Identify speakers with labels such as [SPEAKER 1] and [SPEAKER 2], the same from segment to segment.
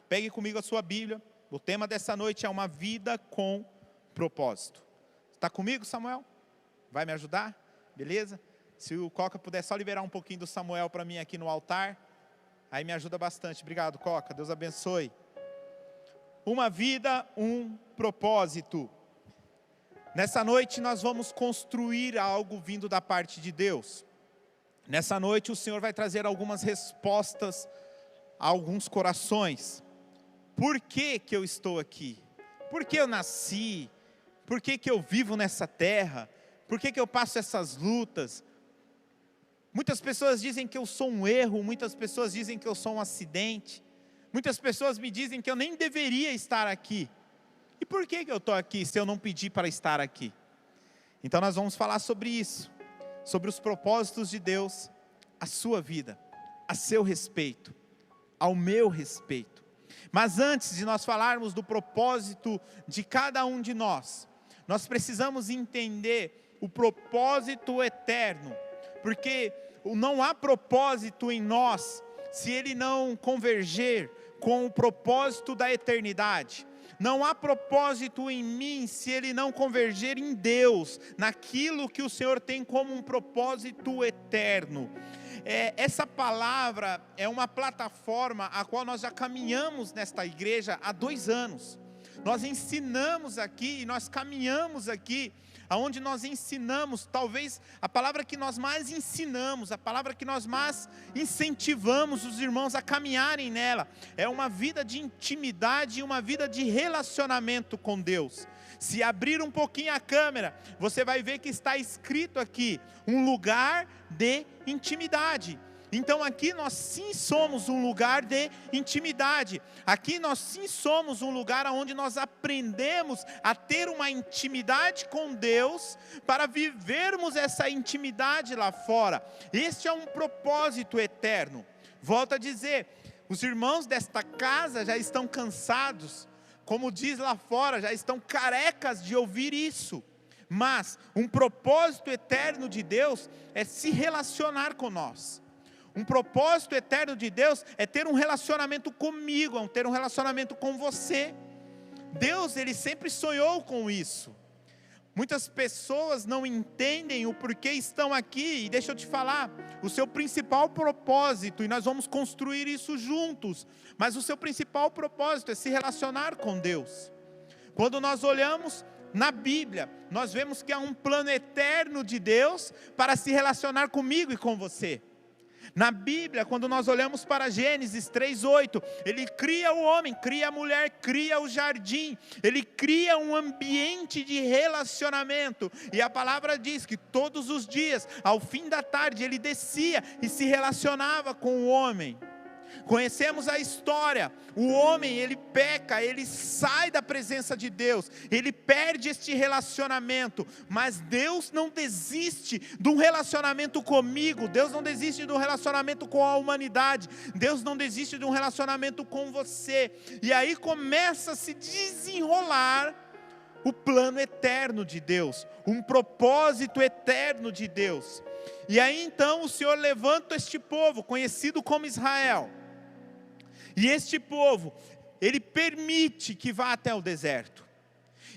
[SPEAKER 1] pegue comigo a sua Bíblia. O tema dessa noite é uma vida com propósito. Está comigo, Samuel? Vai me ajudar? Beleza? Se o Coca puder só liberar um pouquinho do Samuel para mim aqui no altar, aí me ajuda bastante. Obrigado, Coca. Deus abençoe. Uma vida, um propósito. Nessa noite nós vamos construir algo vindo da parte de Deus. Nessa noite o Senhor vai trazer algumas respostas a alguns corações. Por que que eu estou aqui? Por que eu nasci? Por que que eu vivo nessa terra? Por que que eu passo essas lutas? Muitas pessoas dizem que eu sou um erro, muitas pessoas dizem que eu sou um acidente. Muitas pessoas me dizem que eu nem deveria estar aqui. E por que que eu estou aqui se eu não pedi para estar aqui? Então nós vamos falar sobre isso, sobre os propósitos de Deus, a sua vida, a seu respeito, ao meu respeito. Mas antes de nós falarmos do propósito de cada um de nós precisamos entender o propósito eterno, porque não há propósito em nós se ele não converger com o propósito da eternidade. Não há propósito em mim se ele não converger em Deus, naquilo que o Senhor tem como um propósito eterno. Essa palavra é uma plataforma a qual nós já caminhamos nesta igreja há 2 anos. Nós ensinamos aqui, nós caminhamos aqui, aonde nós ensinamos, talvez a palavra que nós mais ensinamos, a palavra que nós mais incentivamos os irmãos a caminharem nela, é uma vida de intimidade e uma vida de relacionamento com Deus. Se abrir um pouquinho a câmera, você vai ver que está escrito aqui, um lugar de intimidade. Então aqui nós sim somos um lugar de intimidade. Aqui nós sim somos um lugar onde nós aprendemos a ter uma intimidade com Deus, para vivermos essa intimidade lá fora. Este é um propósito eterno. Volto a dizer, os irmãos desta casa já estão cansados, como diz lá fora, já estão carecas de ouvir isso. Mas um propósito eterno de Deus é se relacionar com nós. Um propósito eterno de Deus é ter um relacionamento comigo, é ter um relacionamento com você. Deus, Ele sempre sonhou com isso. Muitas pessoas não entendem o porquê estão aqui, e deixa eu te falar, o seu principal propósito, e nós vamos construir isso juntos, mas o seu principal propósito é se relacionar com Deus. Quando nós olhamos na Bíblia, nós vemos que há um plano eterno de Deus para se relacionar comigo e com você. Na Bíblia, quando nós olhamos para Gênesis 3:8, Ele cria o homem, cria a mulher, cria o jardim, Ele cria um ambiente de relacionamento, e a palavra diz que todos os dias, ao fim da tarde, Ele descia e se relacionava com o homem. Conhecemos a história, o homem ele peca, ele sai da presença de Deus, ele perde este relacionamento, mas Deus não desiste de um relacionamento comigo, Deus não desiste de um relacionamento com a humanidade, Deus não desiste de um relacionamento com você, e aí começa a se desenrolar o plano eterno de Deus, um propósito eterno de Deus. E aí então o Senhor levanta este povo, conhecido como Israel, e este povo, Ele permite que vá até o deserto.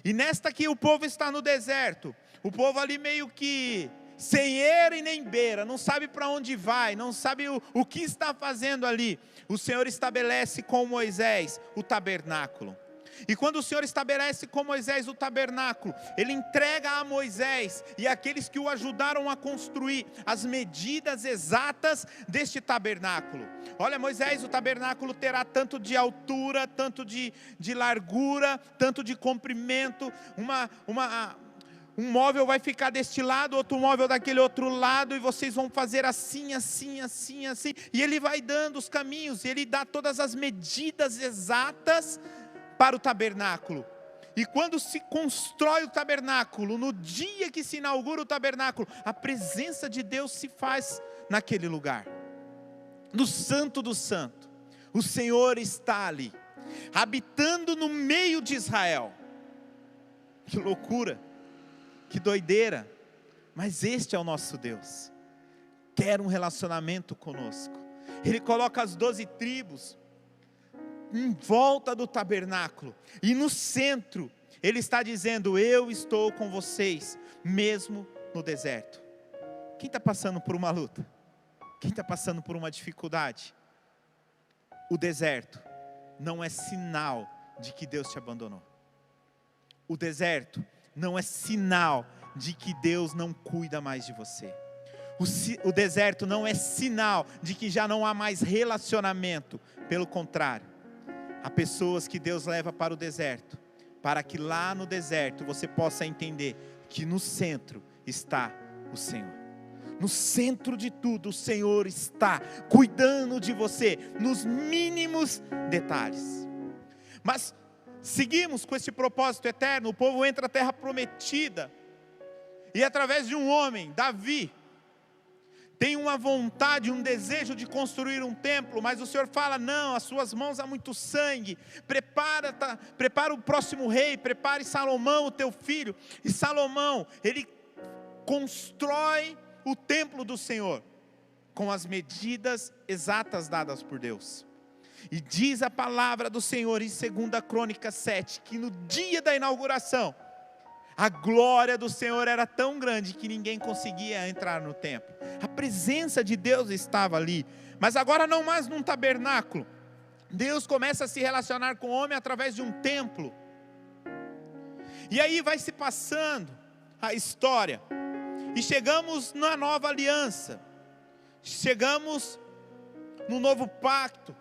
[SPEAKER 1] E nesta que o povo está no deserto, o povo ali meio que sem eira e nem beira, não sabe para onde vai, não sabe o que está fazendo ali. O Senhor estabelece com Moisés o tabernáculo. E quando o Senhor estabelece com Moisés o tabernáculo, Ele entrega a Moisés e aqueles que o ajudaram a construir as medidas exatas deste tabernáculo. Olha, Moisés, o tabernáculo terá tanto de altura, tanto de largura, tanto de comprimento, um móvel vai ficar deste lado, outro móvel daquele outro lado, e vocês vão fazer assim, assim, assim, assim, e Ele vai dando os caminhos, e Ele dá todas as medidas exatas para o tabernáculo. E quando se constrói o tabernáculo, no dia que se inaugura o tabernáculo, a presença de Deus se faz naquele lugar, no Santo do Santo. O Senhor está ali, habitando no meio de Israel. Que loucura, que doideira, mas este é o nosso Deus, quer um relacionamento conosco. Ele coloca as 12 tribos, em volta do tabernáculo. E no centro, Ele está dizendo: eu estou com vocês, mesmo no deserto. Quem está passando por uma luta? Quem está passando por uma dificuldade? O deserto não é sinal de que Deus te abandonou. O deserto não é sinal de que Deus não cuida mais de você. O deserto não é sinal de que já não há mais relacionamento. Pelo contrário, há pessoas que Deus leva para o deserto, para que lá no deserto você possa entender que no centro está o Senhor. No centro de tudo, o Senhor está cuidando de você, nos mínimos detalhes. Mas seguimos com esse propósito eterno. O povo entra na terra prometida, e através de um homem, Davi, tem uma vontade, um desejo de construir um templo, mas o Senhor fala: não, as suas mãos há muito sangue, prepara o próximo rei, prepare Salomão, o teu filho. E Salomão, ele constrói o templo do Senhor, com as medidas exatas dadas por Deus. E diz a palavra do Senhor em 2 Crônicas 7, que no dia da inauguração, a glória do Senhor era tão grande que ninguém conseguia entrar no templo. A presença de Deus estava ali. Mas agora não mais num tabernáculo. Deus começa a se relacionar com o homem através de um templo. E aí vai se passando a história. E chegamos na nova aliança. Chegamos no novo pacto.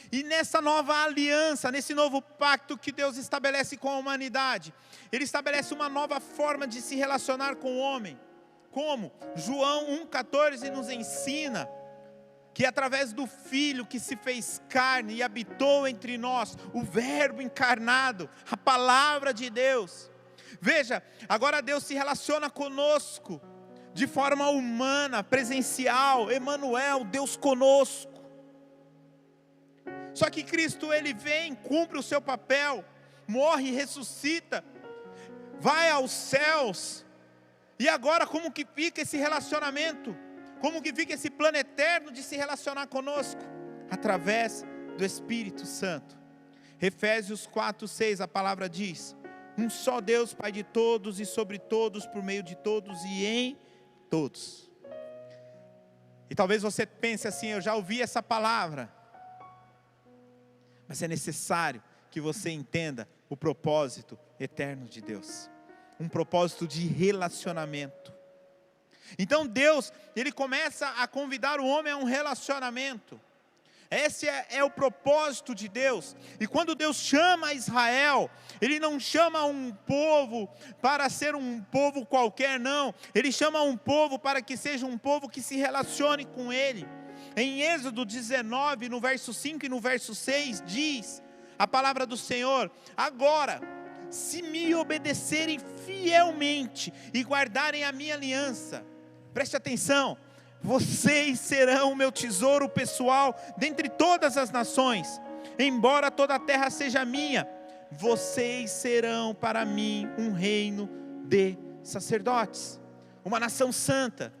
[SPEAKER 1] E nessa nova aliança, nesse novo pacto que Deus estabelece com a humanidade, Ele estabelece uma nova forma de se relacionar com o homem. Como? João 1,14 nos ensina que através do Filho que se fez carne e habitou entre nós, o Verbo encarnado, a palavra de Deus. Veja, agora Deus se relaciona conosco de forma humana, presencial, Emanuel, Deus conosco. Só que Cristo, Ele vem, cumpre o seu papel, morre, ressuscita, vai aos céus. E agora como que fica esse relacionamento? Como que fica esse plano eterno de se relacionar conosco? Através do Espírito Santo. Efésios 4:6, a palavra diz: um só Deus, Pai de todos e sobre todos, por meio de todos e em todos. E talvez você pense assim: eu já ouvi essa palavra. Mas é necessário que você entenda o propósito eterno de Deus. Um propósito de relacionamento. Então Deus, Ele começa a convidar o homem a um relacionamento. Esse é o propósito de Deus. E quando Deus chama Israel, Ele não chama um povo para ser um povo qualquer, não. Ele chama um povo para que seja um povo que se relacione com Ele. Em Êxodo 19, no verso 5 e no verso 6, diz a palavra do Senhor: agora, se me obedecerem fielmente e guardarem a minha aliança, preste atenção, vocês serão o meu tesouro pessoal dentre todas as nações. Embora toda a terra seja minha, vocês serão para mim um reino de sacerdotes, uma nação santa.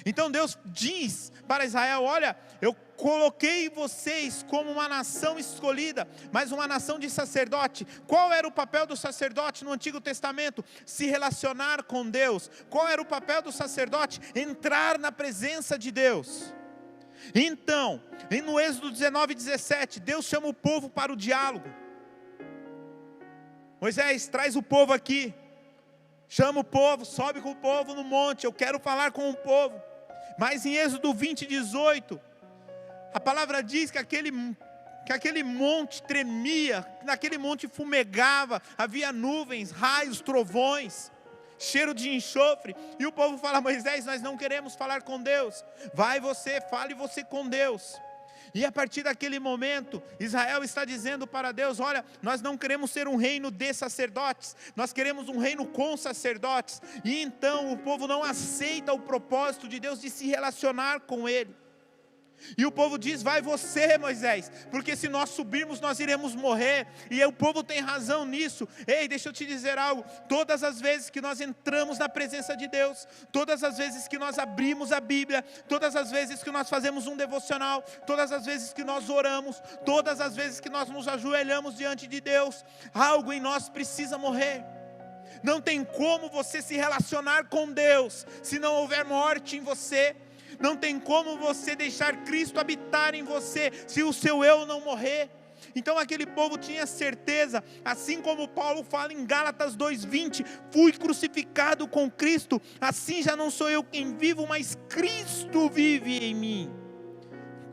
[SPEAKER 1] Então Deus diz para Israel: olha, eu coloquei vocês como uma nação escolhida, mas uma nação de sacerdote. Qual era o papel do sacerdote no Antigo Testamento? Se relacionar com Deus. Qual era o papel do sacerdote? Entrar na presença de Deus. Então, no Êxodo 19:17, Deus chama o povo para o diálogo. Moisés, traz o povo aqui. Chama o povo, sobe com o povo no monte, eu quero falar com o povo. Mas em Êxodo 20:18, a palavra diz que aquele monte tremia, naquele monte fumegava, havia nuvens, raios, trovões, cheiro de enxofre. E o povo fala: Moisés, nós não queremos falar com Deus. Vai você, fale você com Deus. E a partir daquele momento, Israel está dizendo para Deus: olha, nós não queremos ser um reino de sacerdotes, nós queremos um reino com sacerdotes. E então o povo não aceita o propósito de Deus de se relacionar com Ele. E o povo diz: vai você, Moisés, porque se nós subirmos nós iremos morrer. E o povo tem razão nisso. Ei, deixa eu te dizer algo: todas as vezes que nós entramos na presença de Deus, todas as vezes que nós abrimos a Bíblia, todas as vezes que nós fazemos um devocional, todas as vezes que nós oramos, todas as vezes que nós nos ajoelhamos diante de Deus, algo em nós precisa morrer. Não tem como você se relacionar com Deus se não houver morte em você. Não tem como você deixar Cristo habitar em você se o seu eu não morrer. Então aquele povo tinha certeza, assim como Paulo fala em Gálatas 2:20, fui crucificado com Cristo, assim já não sou eu quem vivo, mas Cristo vive em mim.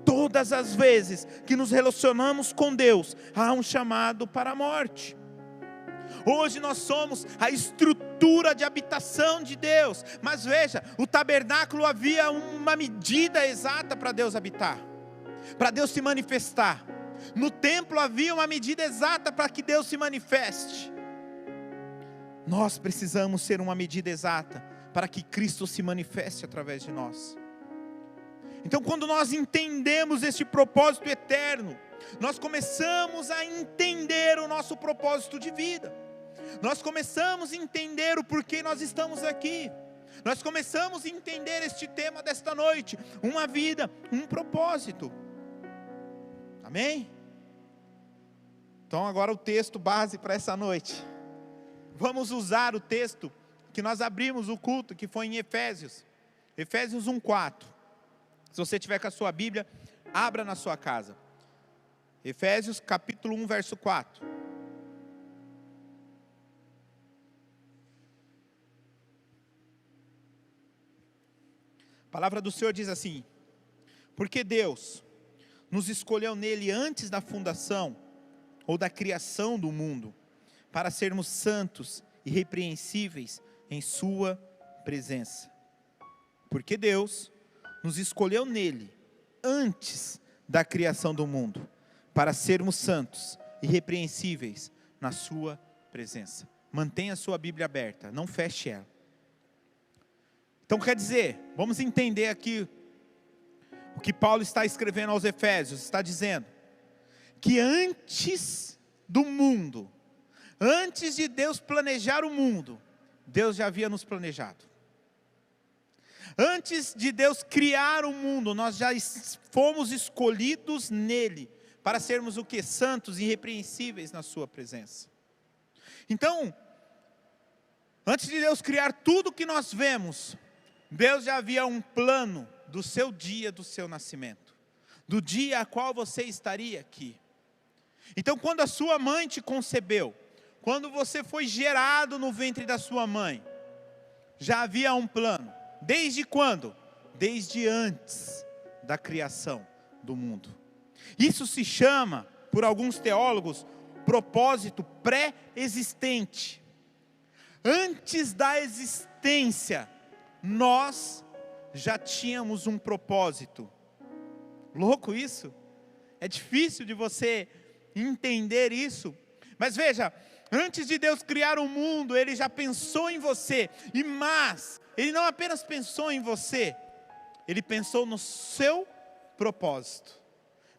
[SPEAKER 1] Todas as vezes que nos relacionamos com Deus, há um chamado para a morte. Hoje nós somos a estrutura de habitação de Deus. Mas veja, o tabernáculo havia uma medida exata para Deus habitar, para Deus se manifestar. No templo havia uma medida exata para que Deus se manifeste. Nós precisamos ser uma medida exata para que Cristo se manifeste através de nós. Então, quando nós entendemos este propósito eterno, nós começamos a entender o nosso propósito de vida. Nós começamos a entender o porquê nós estamos aqui. Nós começamos a entender este tema desta noite: uma vida, um propósito. Amém? Então agora o texto base para essa noite. Vamos usar o texto que nós abrimos o culto, que foi em Efésios. Efésios 1:4. Se você tiver com a sua Bíblia, abra na sua casa. Efésios capítulo 1, verso 4. A palavra do Senhor diz assim: porque Deus nos escolheu nele antes da fundação, ou da criação do mundo, para sermos santos e irrepreensíveis em sua presença. Porque Deus nos escolheu nele antes da criação do mundo, para sermos santos e irrepreensíveis na sua presença. Mantenha a sua Bíblia aberta, não feche ela. Então quer dizer, vamos entender aqui o que Paulo está escrevendo aos Efésios. Está dizendo que antes do mundo, antes de Deus planejar o mundo, Deus já havia nos planejado. Antes de Deus criar o mundo, nós já fomos escolhidos nele, para sermos o que? Santos e irrepreensíveis na sua presença. Então, antes de Deus criar tudo que nós vemos, Deus já havia um plano do seu dia, do seu nascimento, do dia a qual você estaria aqui. Então quando a sua mãe te concebeu, quando você foi gerado no ventre da sua mãe, já havia um plano. Desde quando? Desde antes da criação do mundo. Isso se chama, por alguns teólogos, propósito pré-existente. Antes da existência, nós já tínhamos um propósito. Louco isso? É difícil de você entender isso. Mas veja, antes de Deus criar o mundo, Ele já pensou em você. Mas Ele não apenas pensou em você, Ele pensou no seu propósito,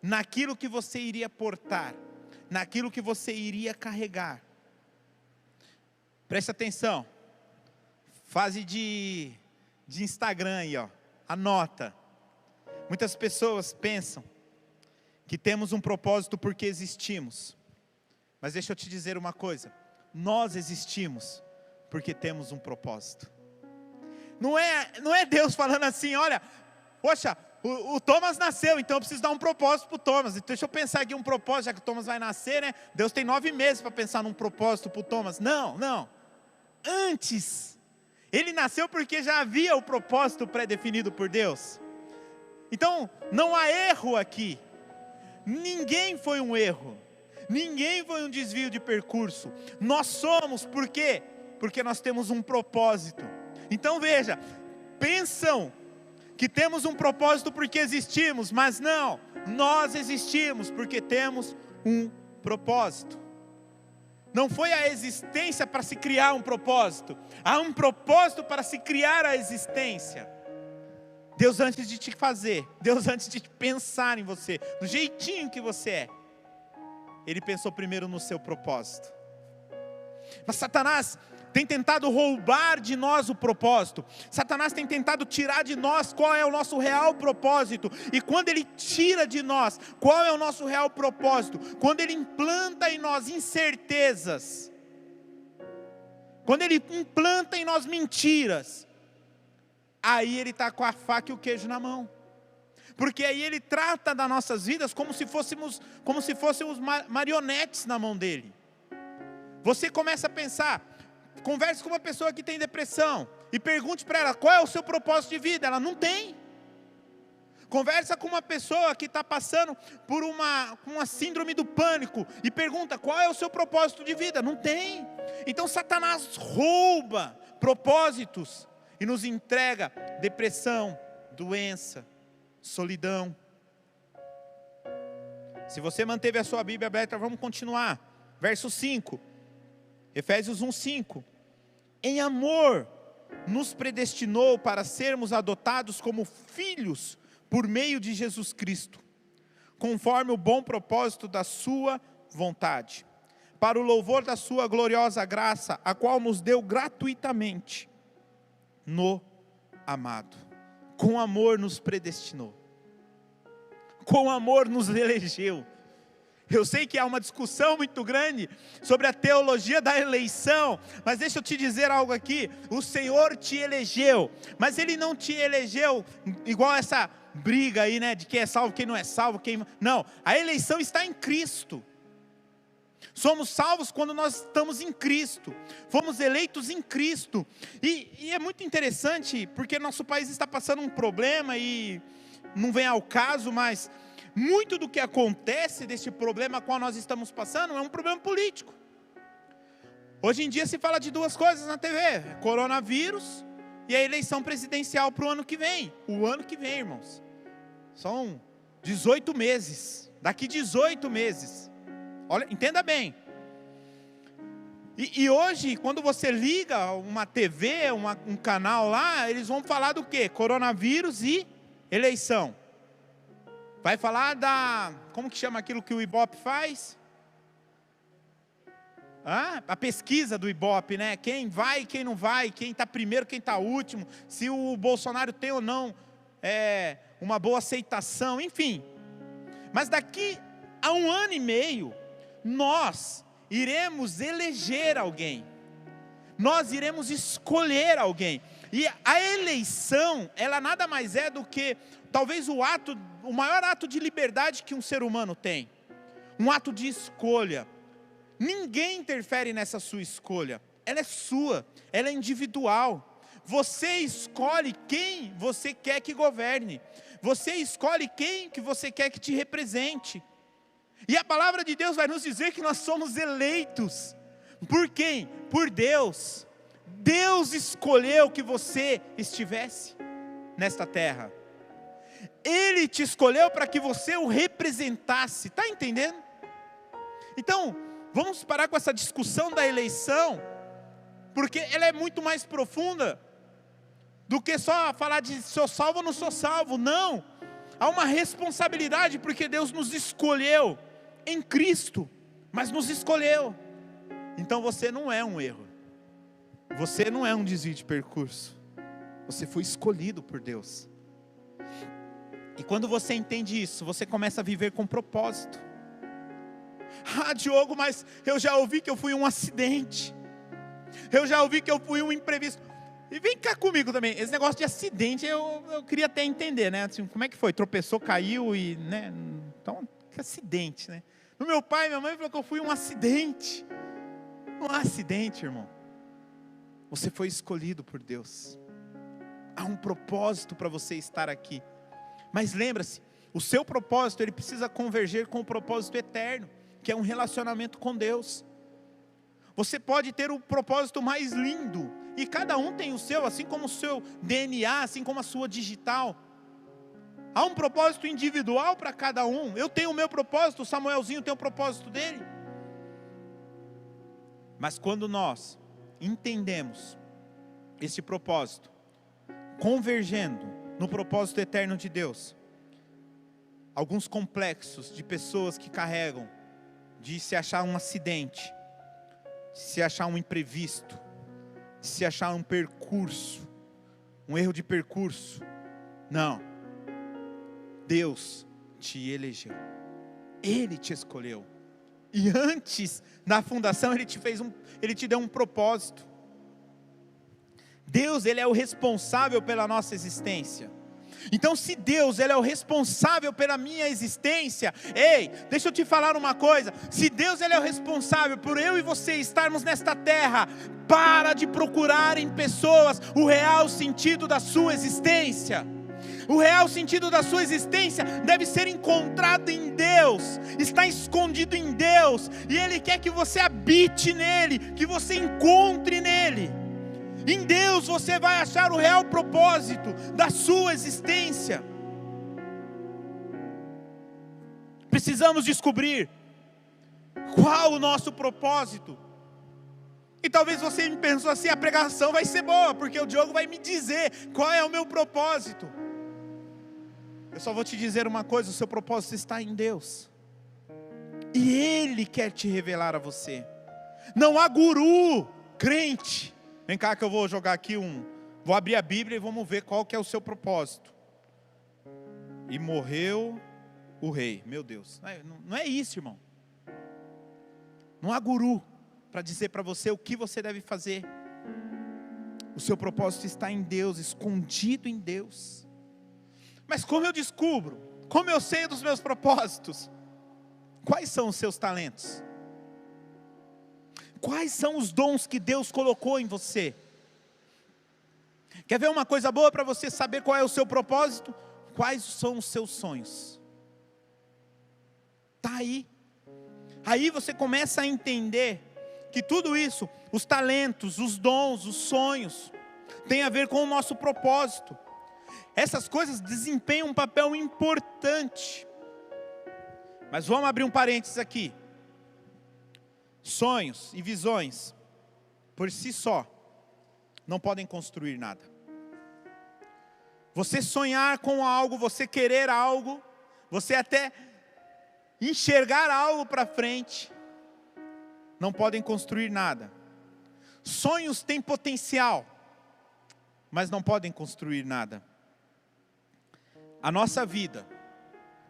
[SPEAKER 1] naquilo que você iria portar, naquilo que você iria carregar. Preste atenção. Fase de Instagram aí, ó. Anota. Muitas pessoas pensam que temos um propósito porque existimos. Mas deixa eu te dizer uma coisa: nós existimos porque temos um propósito. Não é Deus falando assim: olha, poxa, o Thomas nasceu, então eu preciso dar um propósito para o Thomas. Então deixa eu pensar aqui um propósito, já que o Thomas vai nascer, né? Deus tem 9 meses para pensar num propósito para o Thomas. Não. Antes, ele nasceu porque já havia o propósito pré-definido por Deus. Então, não há erro aqui. Ninguém foi um erro. Ninguém foi um desvio de percurso. Nós somos, por quê? Porque nós temos um propósito. Então veja, pensam que temos um propósito porque existimos, mas não. Nós existimos porque temos um propósito. Não foi a existência para se criar um propósito. Há um propósito para se criar a existência. Deus antes de te fazer, Deus antes de pensar em você, do jeitinho que você é, Ele pensou primeiro no seu propósito. Mas Satanás tem tentado roubar de nós o propósito. Satanás tem tentado tirar de nós qual é o nosso real propósito. E quando ele tira de nós qual é o nosso real propósito, quando ele implanta em nós incertezas, quando ele implanta em nós mentiras, aí ele está com a faca e o queijo na mão. Porque aí ele trata das nossas vidas como se fôssemos marionetes na mão dele. Você começa a pensar, converse com uma pessoa que tem depressão e pergunte para ela qual é o seu propósito de vida. Ela não tem. Conversa com uma pessoa que está passando por uma síndrome do pânico e pergunta qual é o seu propósito de vida. Não tem. Então Satanás rouba propósitos e nos entrega depressão, doença, solidão. Se você manteve a sua Bíblia aberta, vamos continuar. Verso 5. Efésios 1:5. Em amor nos predestinou para sermos adotados como filhos por meio de Jesus Cristo, conforme o bom propósito da sua vontade, para o louvor da sua gloriosa graça, a qual nos deu gratuitamente no amado. Com amor nos predestinou, com amor nos elegeu. Eu sei que há uma discussão muito grande sobre a teologia da eleição, mas deixa eu te dizer algo aqui: o Senhor te elegeu, mas Ele não te elegeu igual essa briga aí, né, de quem é salvo, quem não é salvo, não, a eleição está em Cristo. Somos salvos quando nós estamos em Cristo, fomos eleitos em Cristo, e é muito interessante, porque nosso país está passando um problema, e não vem ao caso, mas muito do que acontece desse problema qual nós estamos passando é um problema político. Hoje em dia se fala de duas coisas na TV: coronavírus e a eleição presidencial para o ano que vem. O ano que vem, irmãos, são 18 meses, daqui 18 meses, olha, entenda bem. E hoje, quando você liga uma TV, um canal lá, eles vão falar do quê? Coronavírus e eleição. Vai falar como que chama aquilo que o Ibope faz? A pesquisa do Ibope, né? Quem vai e quem não vai, quem está primeiro, quem está último, se o Bolsonaro tem ou não uma boa aceitação, enfim. Mas daqui a 1 ano e meio, nós iremos eleger alguém. Nós iremos escolher alguém. E a eleição, ela nada mais é do que talvez o maior ato de liberdade que um ser humano tem. Um ato de escolha. Ninguém interfere nessa sua escolha. Ela é sua, ela é individual. Você escolhe quem você quer que governe. Você escolhe quem que você quer que te represente. E a palavra de Deus vai nos dizer que nós somos eleitos. Por quem? Por Deus. Deus escolheu que você estivesse nesta terra. Ele te escolheu para que você o representasse. Está entendendo? Então, vamos parar com essa discussão da eleição, porque ela é muito mais profunda do que só falar de sou salvo ou não sou salvo. Não, há uma responsabilidade, porque Deus nos escolheu em Cristo, mas nos escolheu. Então você não é um erro, você não é um desvio de percurso, você foi escolhido por Deus. E quando você entende isso, você começa a viver com propósito. Diogo, mas eu já ouvi que eu fui um acidente, eu já ouvi que eu fui um imprevisto. E vem cá comigo também, esse negócio de acidente eu queria até entender, né? Assim, como é que foi? Tropeçou, caiu e, né? Então, que acidente, né? O meu pai e minha mãe falaram que eu fui um acidente. Um acidente, irmão. Você foi escolhido por Deus. Há um propósito para você estar aqui. Mas lembra-se, o seu propósito, ele precisa converger com o propósito eterno, que é um relacionamento com Deus. Você pode ter o propósito mais lindo, e cada um tem o seu, assim como o seu DNA, assim como a sua digital. Há um propósito individual para cada um. Eu tenho o meu propósito, o Samuelzinho tem o propósito dele. Mas quando nós entendemos esse propósito, convergendo no propósito eterno de Deus, alguns complexos de pessoas que carregam, de se achar um acidente, de se achar um imprevisto, de se achar um percurso, um erro de percurso. Não, Deus te elegeu, Ele te escolheu, e antes da fundação Ele te deu um propósito. Deus, Ele é o responsável pela nossa existência. Então, se Deus, Ele é o responsável pela minha existência, ei, deixa eu te falar uma coisa, se Deus, Ele é o responsável por eu e você estarmos nesta terra, para de procurar em pessoas o real sentido da sua existência. O real sentido da sua existência deve ser encontrado em Deus, está escondido em Deus, e Ele quer que você habite nele, que você encontre nele. Em Deus você vai achar o real propósito da sua existência. Precisamos descobrir qual o nosso propósito. E talvez você me pensou assim, a pregação vai ser boa, porque o Diogo vai me dizer qual é o meu propósito. Eu só vou te dizer uma coisa, o seu propósito está em Deus. E Ele quer te revelar a você. Não há guru, crente. Vem cá que eu vou jogar aqui vou abrir a Bíblia e vamos ver qual que é o seu propósito. E morreu o rei, meu Deus. Não é isso, irmão. Não há guru para dizer para você o que você deve fazer. O seu propósito está em Deus, escondido em Deus. Mas como eu descubro? Como eu sei dos meus propósitos? Quais são os seus talentos? Quais são os dons que Deus colocou em você? Quer ver uma coisa boa para você saber qual é o seu propósito? Quais são os seus sonhos? Está aí. Aí você começa a entender que tudo isso, os talentos, os dons, os sonhos, tem a ver com o nosso propósito. Essas coisas desempenham um papel importante. Mas vamos abrir um parênteses aqui. Sonhos e visões, por si só, não podem construir nada. Você sonhar com algo, você querer algo, você até enxergar algo para frente, não podem construir nada. Sonhos têm potencial, mas não podem construir nada. A nossa vida,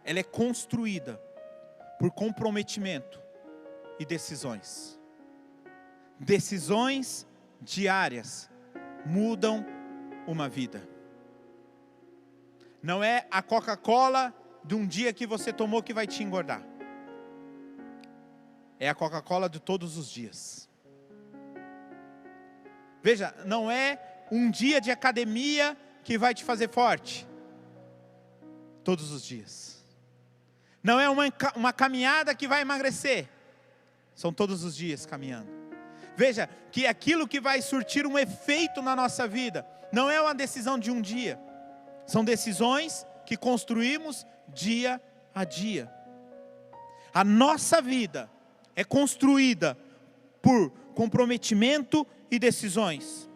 [SPEAKER 1] ela é construída por comprometimento e decisões. Decisões diárias mudam uma vida. Não é a Coca-Cola de um dia que você tomou que vai te engordar. É a Coca-Cola de todos os dias. Veja, não é um dia de academia que vai te fazer forte. Todos os dias. Não é uma caminhada que vai emagrecer. São todos os dias caminhando. Veja, que aquilo que vai surtir um efeito na nossa vida, não é uma decisão de um dia. São decisões que construímos dia a dia. A nossa vida é construída por comprometimento e decisões.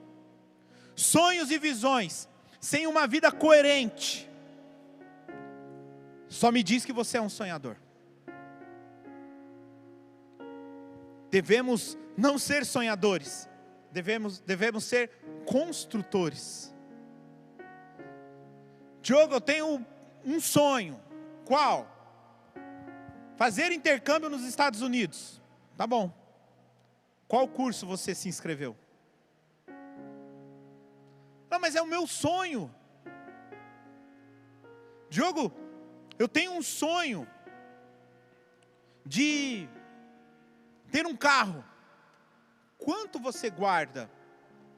[SPEAKER 1] Sonhos e visões, sem uma vida coerente, só me diz que você é um sonhador. Devemos não ser sonhadores, devemos ser construtores. Diogo, eu tenho um sonho. Qual? Fazer intercâmbio nos Estados Unidos. Tá bom. Qual curso você se inscreveu? Não, mas é o meu sonho. Diogo, eu tenho um sonho de ter um carro. Quanto você guarda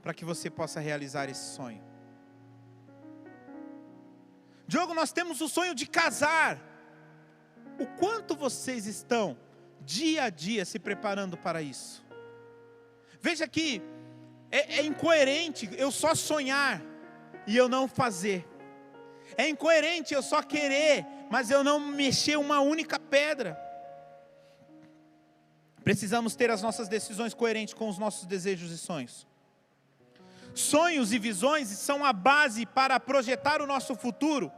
[SPEAKER 1] para que você possa realizar esse sonho? Diogo, nós temos o sonho de casar. O quanto vocês estão dia a dia se preparando para isso? Veja que é incoerente eu só sonhar e eu não fazer. É incoerente eu só querer, mas eu não mexer uma única pedra. Precisamos ter as nossas decisões coerentes com os nossos desejos e sonhos. Sonhos e visões são a base para projetar o nosso futuro,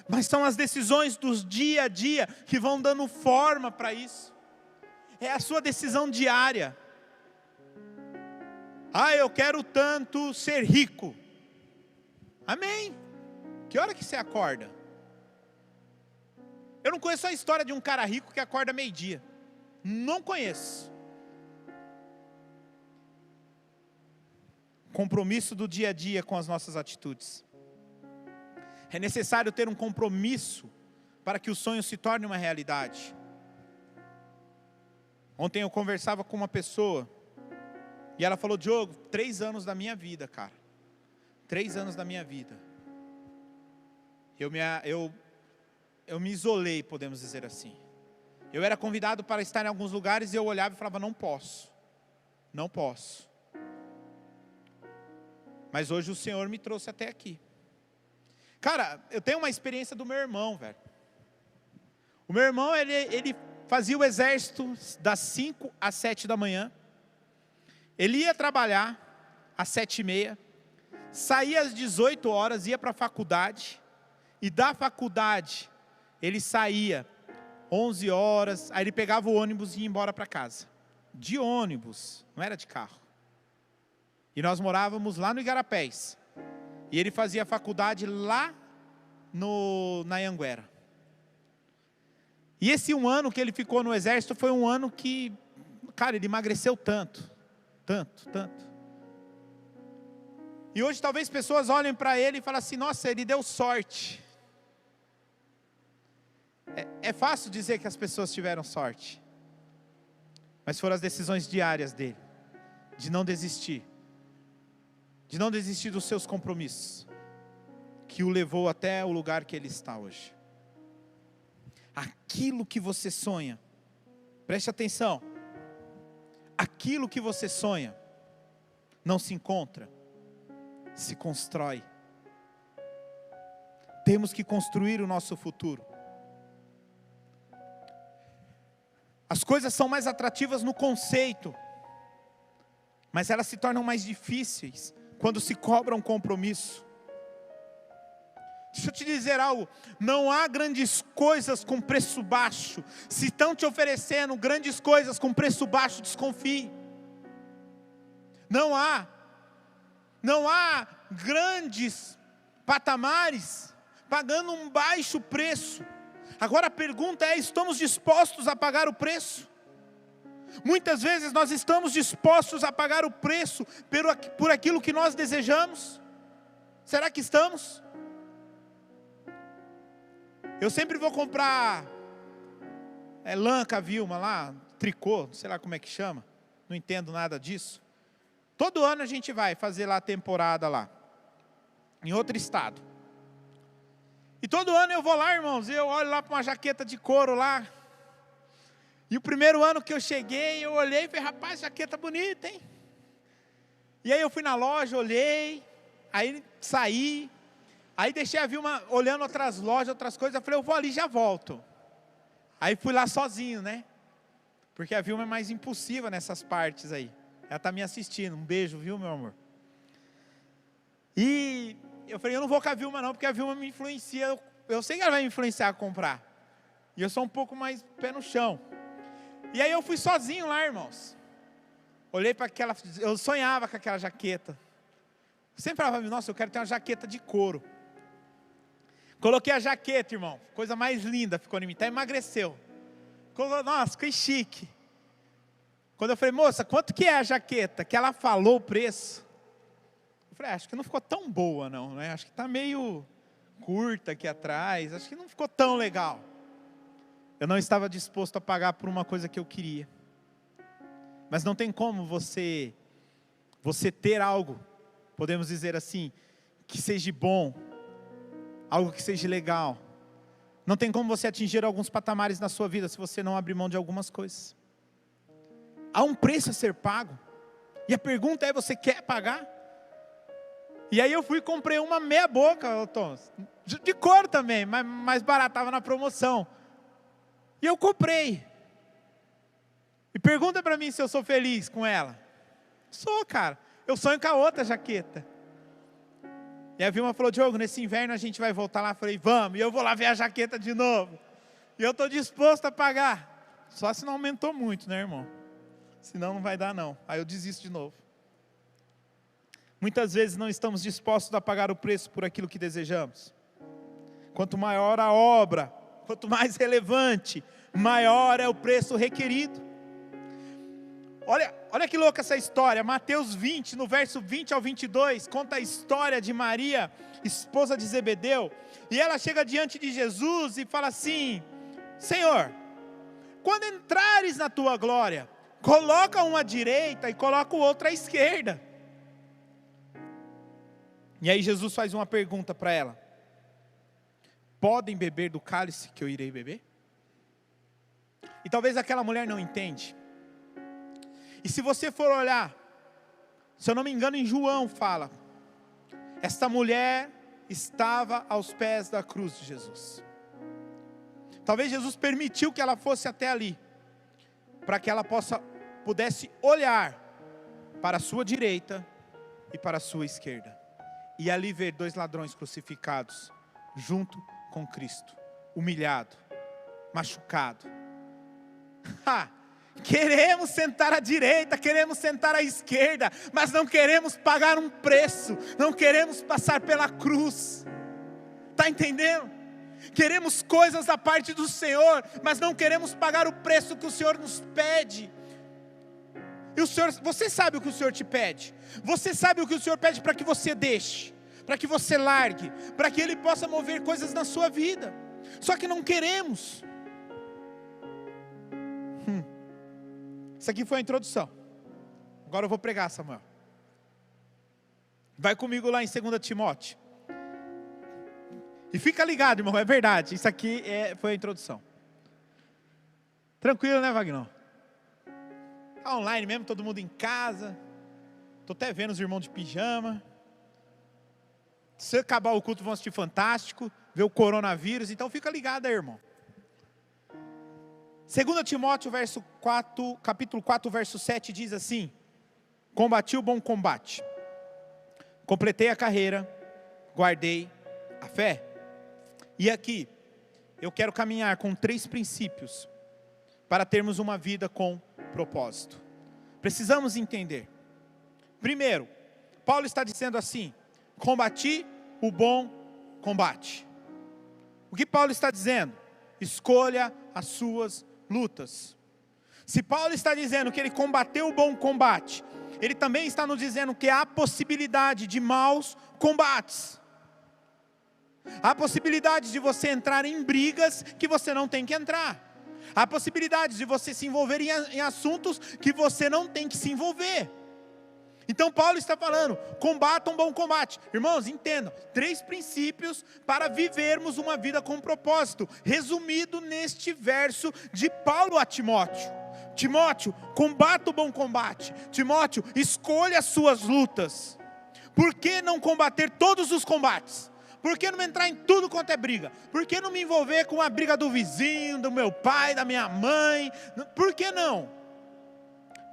[SPEAKER 1] mas são as decisões do dia a dia que vão dando forma para isso. É a sua decisão diária. Eu quero tanto ser rico. Amém. Que hora que você acorda? Eu não conheço a história de um cara rico que acorda meio-dia. Não conheço. Compromisso do dia a dia com as nossas atitudes. É necessário ter um compromisso para que o sonho se torne uma realidade. Ontem eu conversava com uma pessoa e ela falou: Diogo, 3 anos da minha vida, cara. 3 anos da minha vida. Eu me isolei, podemos dizer assim. Eu era convidado para estar em alguns lugares e eu olhava e falava: não posso. Não posso. Mas hoje o Senhor me trouxe até aqui. Cara, eu tenho uma experiência do meu irmão, velho. O meu irmão, ele fazia o exército das 5 às 7 da manhã. Ele ia trabalhar às 7h30. Saía às 18 horas, ia para a faculdade. E da faculdade, ele saía 11 horas. Aí ele pegava o ônibus e ia embora para casa. De ônibus, não era de carro. E nós morávamos lá no Igarapés. E ele fazia faculdade lá na Anhanguera. E esse 1 ano que ele ficou no exército foi um ano que, cara, ele emagreceu tanto. E hoje talvez pessoas olhem para ele e falem assim: nossa, ele deu sorte. É fácil dizer que as pessoas tiveram sorte. Mas foram as decisões diárias dele. De não desistir. De não desistir dos seus compromissos. Que o levou até o lugar que ele está hoje. Aquilo que você sonha. Preste atenção. Aquilo que você sonha. Não se encontra. Se constrói. Temos que construir o nosso futuro. As coisas são mais atrativas no conceito, mas elas se tornam mais difíceis quando se cobra um compromisso. Deixa eu te dizer algo: não há grandes coisas com preço baixo. Se estão te oferecendo grandes coisas com preço baixo, desconfie. Não há grandes patamares pagando um baixo preço. Agora a pergunta é: estamos dispostos a pagar o preço? Muitas vezes nós estamos dispostos a pagar o preço por aquilo que nós desejamos. Será que estamos? Eu sempre vou comprar lã com a Vilma lá, tricô, sei lá como é que chama. Não entendo nada disso. Todo ano a gente vai fazer lá a temporada lá, em outro estado. E todo ano eu vou lá, irmãos, e eu olho lá para uma jaqueta de couro lá. E o primeiro ano que eu cheguei, eu olhei e falei: rapaz, jaqueta bonita, hein? E aí eu fui na loja, olhei, aí saí, aí deixei a Vilma olhando outras lojas, outras coisas, eu falei: eu vou ali e já volto. Aí fui lá sozinho, né? Porque a Vilma é mais impulsiva nessas partes aí. Ela está me assistindo, um beijo, viu, meu amor? E eu falei: eu não vou com a Vilma não, porque a Vilma me influencia, eu sei que ela vai me influenciar a comprar. E eu sou um pouco mais pé no chão. E aí eu fui sozinho lá, irmãos. Olhei para aquela, eu sonhava com aquela jaqueta. Sempre falava: nossa, eu quero ter uma jaqueta de couro. Coloquei a jaqueta, irmão, coisa mais linda ficou em mim, até emagreceu. Nossa, ficou chique. Quando eu falei: moça, quanto que é a jaqueta? Que ela falou o preço. Eu falei: acho que não ficou tão boa não, né? Acho que está meio curta aqui atrás, acho que não ficou tão legal. Eu não estava disposto a pagar por uma coisa que eu queria. Mas não tem como você ter algo, podemos dizer assim, que seja bom, algo que seja legal. Não tem como você atingir alguns patamares na sua vida se você não abrir mão de algumas coisas. Há um preço a ser pago. E a pergunta é: você quer pagar? E aí eu fui e comprei uma meia boca, Tom, de couro também, mas mais barata, estava na promoção. E eu comprei. E pergunta para mim se eu sou feliz com ela. Sou, cara. eu sonho com a outra jaqueta. E a Vilma falou, Diogo, nesse inverno a gente vai voltar lá. Eu falei, vamos, e eu vou lá ver a jaqueta de novo. E eu estou disposto a pagar. Só se não aumentou muito, né, irmão? Senão não vai dar não. Aí eu desisto de novo. Muitas vezes não estamos dispostos a pagar o preço por aquilo que desejamos. Quanto maior a obra, quanto mais relevante, maior é o preço requerido. Olha que louca essa história. Mateus 20, no verso 20 ao 22, conta a história de Maria, esposa de Zebedeu. E ela chega diante de Jesus e fala assim, Senhor, quando entrares na tua glória, coloca um à direita e coloca o outro à esquerda. E aí Jesus faz uma pergunta para ela. Podem beber do cálice que eu irei beber? E talvez aquela mulher não entende. E se você for olhar, se eu não me engano em João fala, esta mulher estava aos pés da cruz de Jesus. Talvez Jesus permitiu que ela fosse até ali, para que ela pudesse olhar para a sua direita e para a sua esquerda. E ali ver dois ladrões crucificados, junto com Cristo, humilhado, machucado. Queremos sentar à direita, queremos sentar à esquerda, mas não queremos pagar um preço, não queremos passar pela cruz. Está entendendo? Queremos coisas da parte do Senhor, mas não queremos pagar o preço que o Senhor nos pede. E o Senhor, você sabe o que o Senhor te pede? Você sabe o que o Senhor pede para que você deixe, para que você largue, para que Ele possa mover coisas na sua vida. Só que não queremos. Isso aqui foi a introdução. Agora eu vou pregar, Samuel. Vai comigo lá em 2 Timóteo. E fica ligado, irmão, é verdade. Isso aqui foi a introdução. Tranquilo, né, Vagnão? Tá online mesmo, todo mundo em casa. Estou até vendo os irmãos de pijama. Se acabar o culto, vão assistir Fantástico, ver o coronavírus. Então fica ligado aí, irmão. 2 Timóteo capítulo 4, verso 7 diz assim: combati o bom combate, completei a carreira, guardei a fé. E aqui, eu quero caminhar com 3 princípios, para termos uma vida com propósito. Precisamos entender. Primeiro, Paulo está dizendo assim: combati o bom combate. O que Paulo está dizendo? Escolha as suas lutas. Se Paulo está dizendo que ele combateu o bom combate, ele também está nos dizendo que há possibilidade de maus combates. Há possibilidade de você entrar em brigas que você não tem que entrar. Há possibilidade de você se envolver em assuntos que você não tem que se envolver. Então Paulo está falando, combata um bom combate. Irmãos, entendam, 3 princípios para vivermos uma vida com propósito, resumido neste verso de Paulo a Timóteo. Timóteo, combata o bom combate. Timóteo, escolha as suas lutas. Por que não combater todos os combates? Por que não entrar em tudo quanto é briga? Por que não me envolver com a briga do vizinho, do meu pai, da minha mãe? Por que não?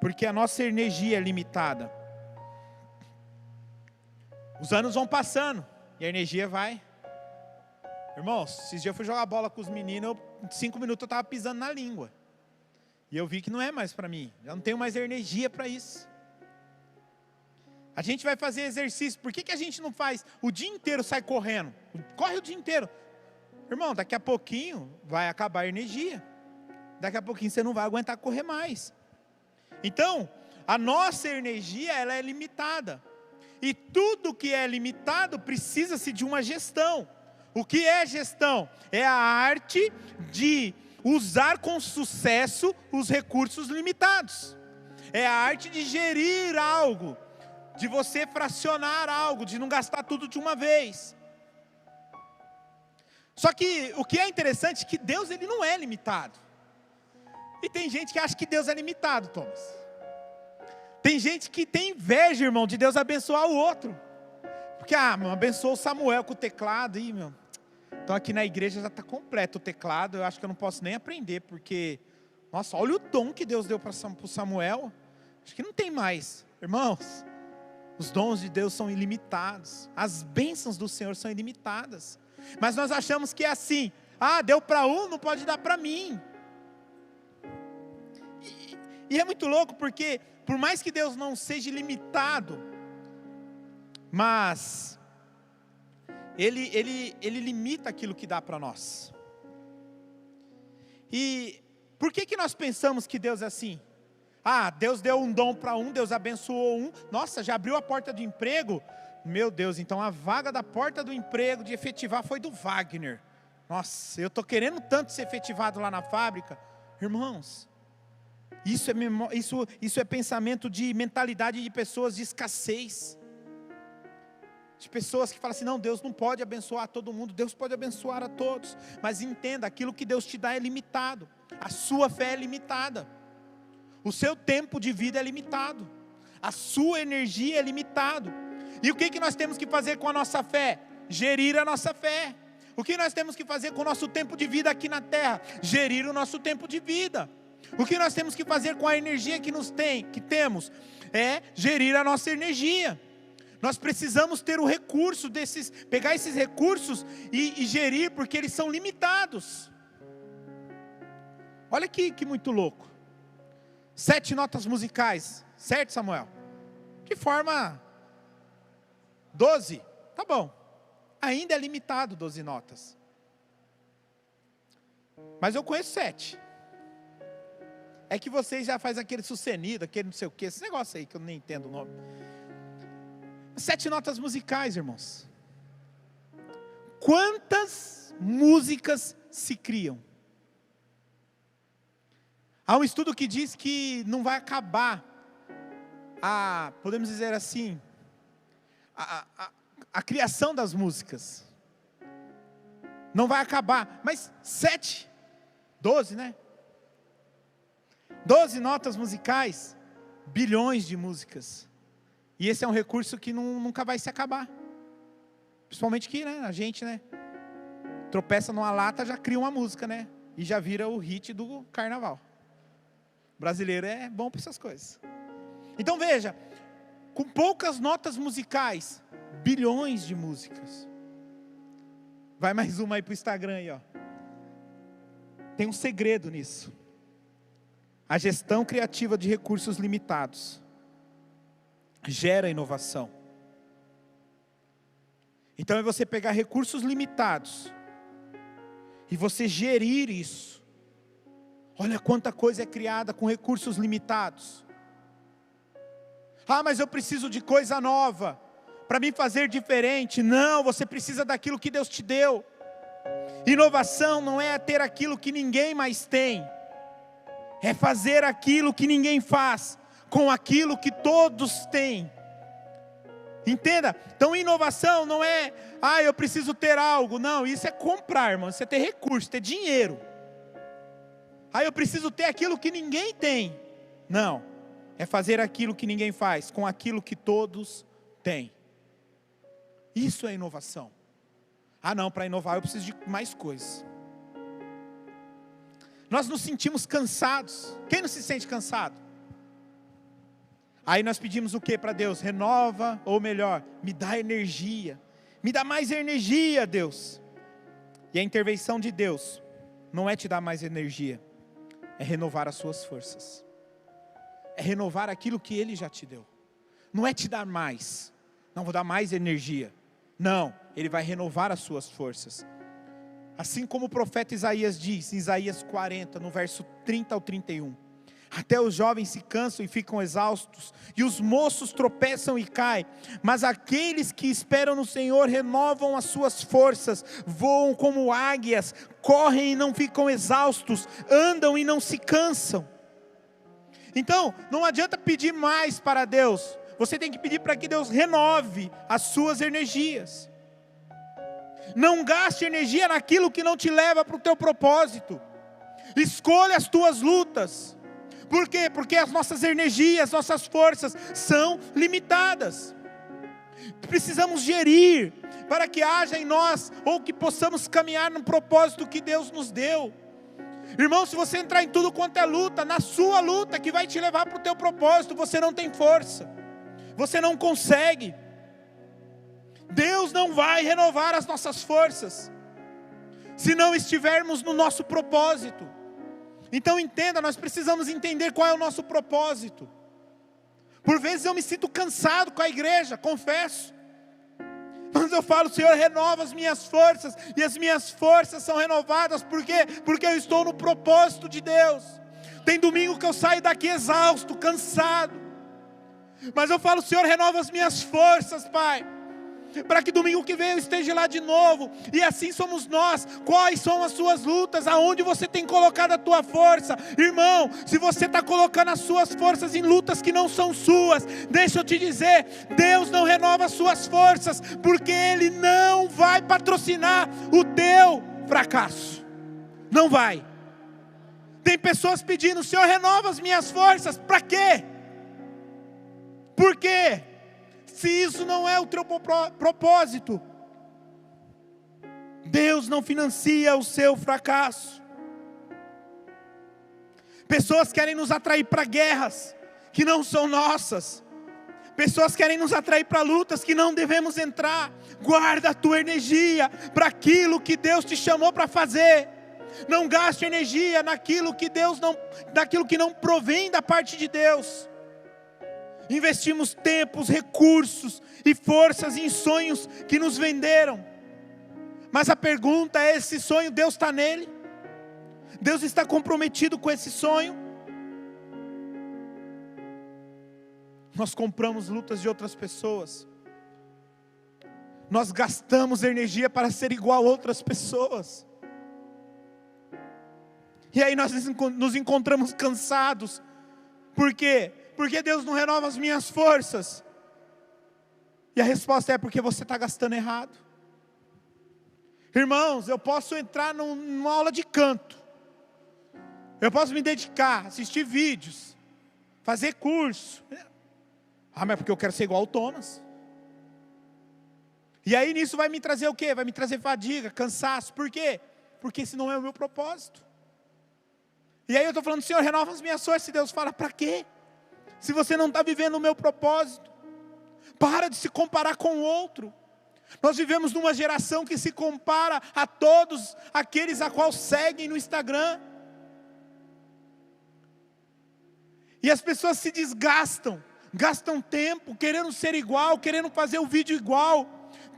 [SPEAKER 1] Porque a nossa energia é limitada. Os anos vão passando e a energia vai. Irmãos, esses dias eu fui jogar bola com os meninos, em 5 minutos eu estava pisando na língua. E eu vi que não é mais para mim, eu não tenho mais energia para isso. A gente vai fazer exercício, por que a gente não faz o dia inteiro, sai correndo? Corre o dia inteiro. Irmão, daqui a pouquinho vai acabar a energia. Daqui a pouquinho você não vai aguentar correr mais. Então, a nossa energia ela é limitada. E tudo que é limitado precisa-se de uma gestão. O que é gestão? É a arte de usar com sucesso os recursos limitados. É a arte de gerir algo, de você fracionar algo, de não gastar tudo de uma vez. Só que o que é interessante é que Deus ele não é limitado. E tem gente que acha que Deus é limitado, Thomas. Tem gente que tem inveja, irmão, de Deus abençoar o outro. Porque, meu, abençoou o Samuel com o teclado. Ih, meu, então aqui na igreja já está completo o teclado. Eu acho que eu não posso nem aprender, porque, nossa, olha o dom que Deus deu para o Samuel. Acho que não tem mais. Irmãos, Os dons de Deus são ilimitados. As bênçãos do Senhor são ilimitadas. Mas nós achamos que é assim. Deu para um, não pode dar para mim. E é muito louco porque, por mais que Deus não seja ilimitado, mas Ele limita aquilo que dá para nós. E por que nós pensamos que Deus é assim? Deus deu um dom para um, Deus abençoou um. Nossa, já abriu a porta do emprego? Meu Deus, então a vaga da porta do emprego de efetivar foi do Wagner. Nossa, eu estou querendo tanto ser efetivado lá na fábrica. Irmãos, isso é pensamento de mentalidade de pessoas de escassez. De pessoas que falam assim, não, Deus não pode abençoar todo mundo, Deus pode abençoar a todos. Mas entenda, aquilo que Deus te dá é limitado. A sua fé é limitada. O seu tempo de vida é limitado. A sua energia é limitado. E o que nós temos que fazer com a nossa fé? Gerir a nossa fé. O que nós temos que fazer com o nosso tempo de vida aqui na terra? Gerir o nosso tempo de vida. O que nós temos que fazer com a energia que temos? É gerir a nossa energia. Nós precisamos ter o recurso pegar esses recursos e gerir, porque eles são limitados. Olha que muito louco. 7 notas musicais, certo, Samuel? Que forma 12, tá bom. Ainda é limitado 12 notas. Mas eu conheço 7. É que vocês já fazem aquele sustenido, aquele não sei o que, esse negócio aí que eu nem entendo o nome. 7 notas musicais, irmãos. Quantas músicas se criam? Há um estudo que diz que não vai acabar podemos dizer assim, a criação das músicas. Não vai acabar, mas 12, né? 12 notas musicais, bilhões de músicas. E esse é um recurso que nunca vai se acabar. Principalmente que, né, a gente, né, tropeça numa lata, já cria uma música, né? E já vira o hit do carnaval. O brasileiro é bom para essas coisas. Então veja, com poucas notas musicais, bilhões de músicas. Vai mais uma aí para o Instagram aí, ó. Tem um segredo nisso. A gestão criativa de recursos limitados gera inovação. Então é você pegar recursos limitados e você gerir isso. Olha quanta coisa é criada com recursos limitados. Mas eu preciso de coisa nova para me fazer diferente. Não, você precisa daquilo que Deus te deu. Inovação não é ter aquilo que ninguém mais tem. É fazer aquilo que ninguém faz com aquilo que todos têm. Entenda? Então inovação não é, eu preciso ter algo. Não, isso é comprar, irmão. Isso é ter recurso, ter dinheiro. Eu preciso ter aquilo que ninguém tem. Não, é fazer aquilo que ninguém faz com aquilo que todos têm. Isso é inovação. Não, para inovar eu preciso de mais coisas. Nós nos sentimos cansados. Quem não se sente cansado? Aí nós pedimos o que para Deus? Renova, ou melhor, me dá energia. Me dá mais energia, Deus. E a intervenção de Deus não é te dar mais energia, é renovar as suas forças. É renovar aquilo que Ele já te deu. Não é te dar mais. Não vou dar mais energia. Não, Ele vai renovar as suas forças. Assim como o profeta Isaías diz, em Isaías 40, no verso 30 ao 31. Até os jovens se cansam e ficam exaustos, e os moços tropeçam e caem, mas aqueles que esperam no Senhor renovam as suas forças, voam como águias, correm e não ficam exaustos, andam e não se cansam. Então, não adianta pedir mais para Deus, você tem que pedir para que Deus renove as suas energias. Não gaste energia naquilo que não te leva para o teu propósito. Escolha as tuas lutas. Por quê? Porque as nossas energias, nossas forças são limitadas. Precisamos gerir para que haja em nós, ou que possamos caminhar no propósito que Deus nos deu. Irmão, se você entrar em tudo quanto é luta, na sua luta que vai te levar para o teu propósito, você não tem força. você não consegue. Deus não vai renovar as nossas forças se não estivermos no nosso propósito. Então entenda, nós precisamos entender qual é o nosso propósito. Por vezes eu me sinto cansado com a igreja, confesso. Mas eu falo, Senhor, renova as minhas forças. E as minhas forças são renovadas. Por quê? Porque eu estou no propósito de Deus. Tem domingo que eu saio daqui exausto, cansado. Mas eu falo, Senhor, renova as minhas forças, Pai, para que domingo que vem eu esteja lá de novo. E assim somos nós. Quais são as suas lutas? Aonde você tem colocado a tua força? Irmão, se você está colocando as suas forças em lutas que não são suas, deixa eu te dizer, Deus não renova as suas forças, porque Ele não vai patrocinar o teu fracasso. Não vai. Tem pessoas pedindo, Senhor, renova as minhas forças. Para quê? Por quê? Se isso não é o teu propósito, Deus não financia o seu fracasso. Pessoas querem nos atrair para guerras que não são nossas. Pessoas querem nos atrair para lutas que não devemos entrar. Guarda a tua energia para aquilo que Deus te chamou para fazer. Não gaste energia naquilo que não provém da parte de Deus. Investimos tempos, recursos e forças em sonhos que nos venderam. Mas a pergunta é, esse sonho, Deus está nele? Deus está comprometido com esse sonho? Nós compramos lutas de outras pessoas. Nós gastamos energia para ser igual a outras pessoas. E aí nós nos encontramos cansados. Por quê? Porque Deus não renova as minhas forças. E a resposta é porque você está gastando errado. Irmãos, eu posso entrar numa aula de canto. Eu posso me dedicar, assistir vídeos, fazer curso. Mas porque eu quero ser igual ao Thomas. E aí nisso vai me trazer o quê? Vai me trazer fadiga, cansaço. Por quê? Porque esse não é o meu propósito. E aí eu estou falando, Senhor, renova as minhas forças. E Deus fala, para quê? Se você não está vivendo o meu propósito, para de se comparar com o outro. Nós vivemos numa geração que se compara a todos aqueles a qual seguem no Instagram. E as pessoas se desgastam, gastam tempo querendo ser igual, querendo fazer o vídeo igual.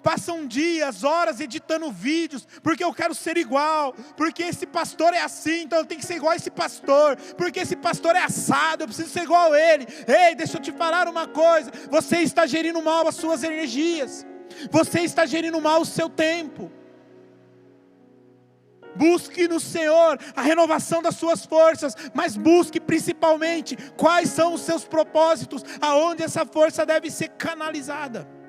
[SPEAKER 1] Passam dias, horas editando vídeos, porque eu quero ser igual, porque esse pastor é assim, então eu tenho que ser igual a esse pastor, porque esse pastor é assado, eu preciso ser igual a ele. Ei, deixa eu te falar uma coisa, você está gerindo mal as suas energias, você está gerindo mal o seu tempo. Busque no Senhor a renovação das suas forças, mas busque principalmente quais são os seus propósitos, aonde essa força deve ser canalizada.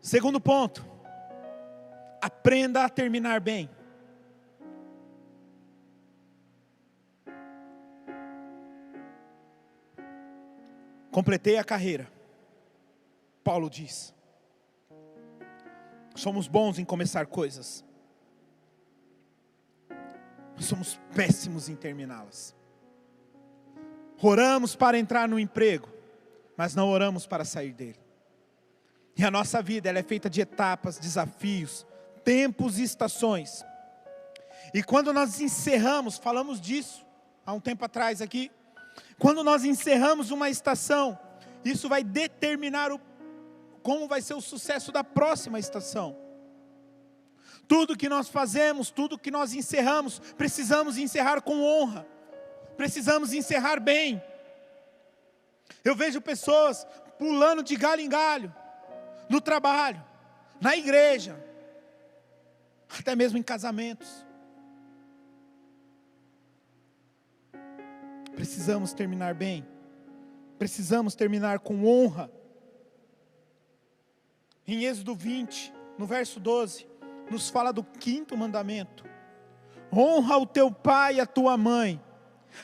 [SPEAKER 1] Segundo ponto, aprenda a terminar bem. Completei a carreira, Paulo diz. Somos bons em começar coisas, mas somos péssimos em terminá-las. Oramos para entrar no emprego, mas não oramos para sair dele. E a nossa vida, ela é feita de etapas, desafios, tempos e estações. E quando nós encerramos, falamos disso há um tempo atrás aqui. Quando nós encerramos uma estação, isso vai determinar como vai ser o sucesso da próxima estação. Tudo que nós fazemos, tudo que nós encerramos, precisamos encerrar com honra. Precisamos encerrar bem. Eu vejo pessoas pulando de galho em galho. No trabalho, na igreja, até mesmo em casamentos. Precisamos terminar bem, precisamos terminar com honra. Em Êxodo 20, no verso 12, nos fala do 5º mandamento: honra o teu pai e a tua mãe,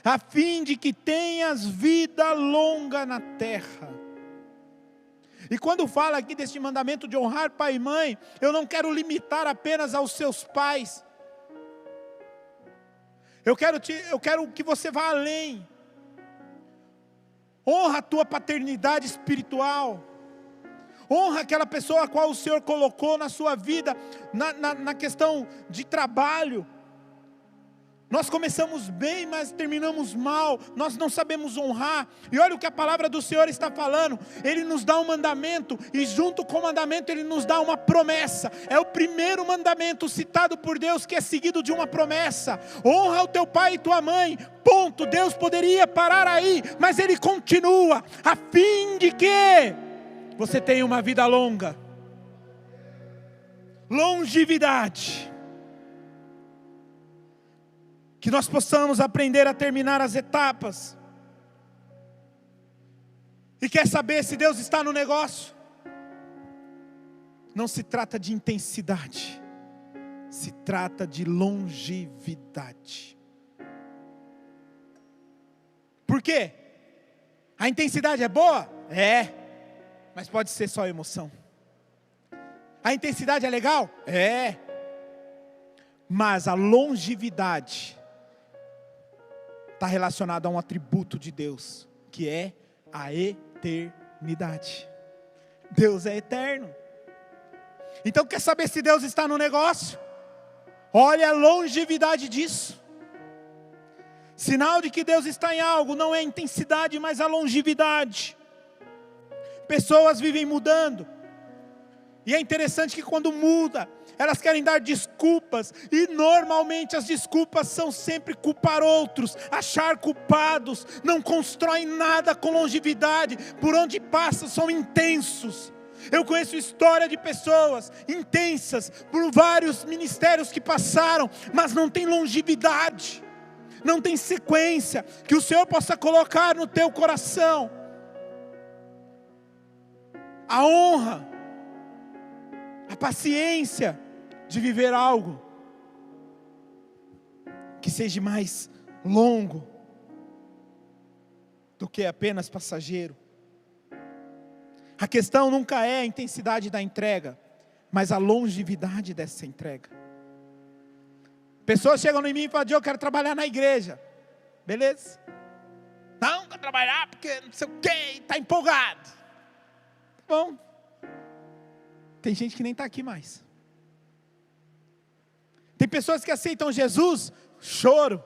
[SPEAKER 1] a fim de que tenhas vida longa na terra. E quando fala aqui deste mandamento de honrar pai e mãe, eu não quero limitar apenas aos seus pais. Eu quero que você vá além. Honra a tua paternidade espiritual. Honra aquela pessoa a qual o Senhor colocou na sua vida, na questão de trabalho. Nós começamos bem, mas terminamos mal. Nós não sabemos honrar. E olha o que a palavra do Senhor está falando. Ele nos dá um mandamento, e junto com o mandamento Ele nos dá uma promessa. É o primeiro mandamento citado por Deus, que é seguido de uma promessa. Honra o teu pai e tua mãe. Ponto. Deus poderia parar aí, mas Ele continua, a fim de que você tenha uma vida longa. Longevidade. Que nós possamos aprender a terminar as etapas. E quer saber se Deus está no negócio? Não se trata de intensidade, se trata de longevidade. Por quê? A intensidade é boa? É, mas pode ser só emoção. A intensidade é legal? É, mas a longevidade está relacionado a um atributo de Deus, que é a eternidade. Deus é eterno. Então quer saber se Deus está no negócio? Olha a longevidade disso. Sinal de que Deus está em algo não é a intensidade, mas a longevidade. Pessoas vivem mudando. E é interessante que quando muda, elas querem dar desculpas, e normalmente as desculpas são sempre culpar outros, achar culpados, não constroem nada com longevidade, por onde passam são intensos. Eu conheço história de pessoas intensas, por vários ministérios que passaram, mas não tem longevidade, não tem sequência, que o Senhor possa colocar no teu coração a honra, a paciência de viver algo que seja mais longo do que apenas passageiro. A questão nunca é a intensidade da entrega, mas a longevidade dessa entrega. Pessoas chegam em mim e falam: eu quero trabalhar na igreja. Beleza? Não, quero trabalhar porque não sei o que, está empolgado. Bom, tem gente que nem está aqui mais. Tem pessoas que aceitam Jesus, choro,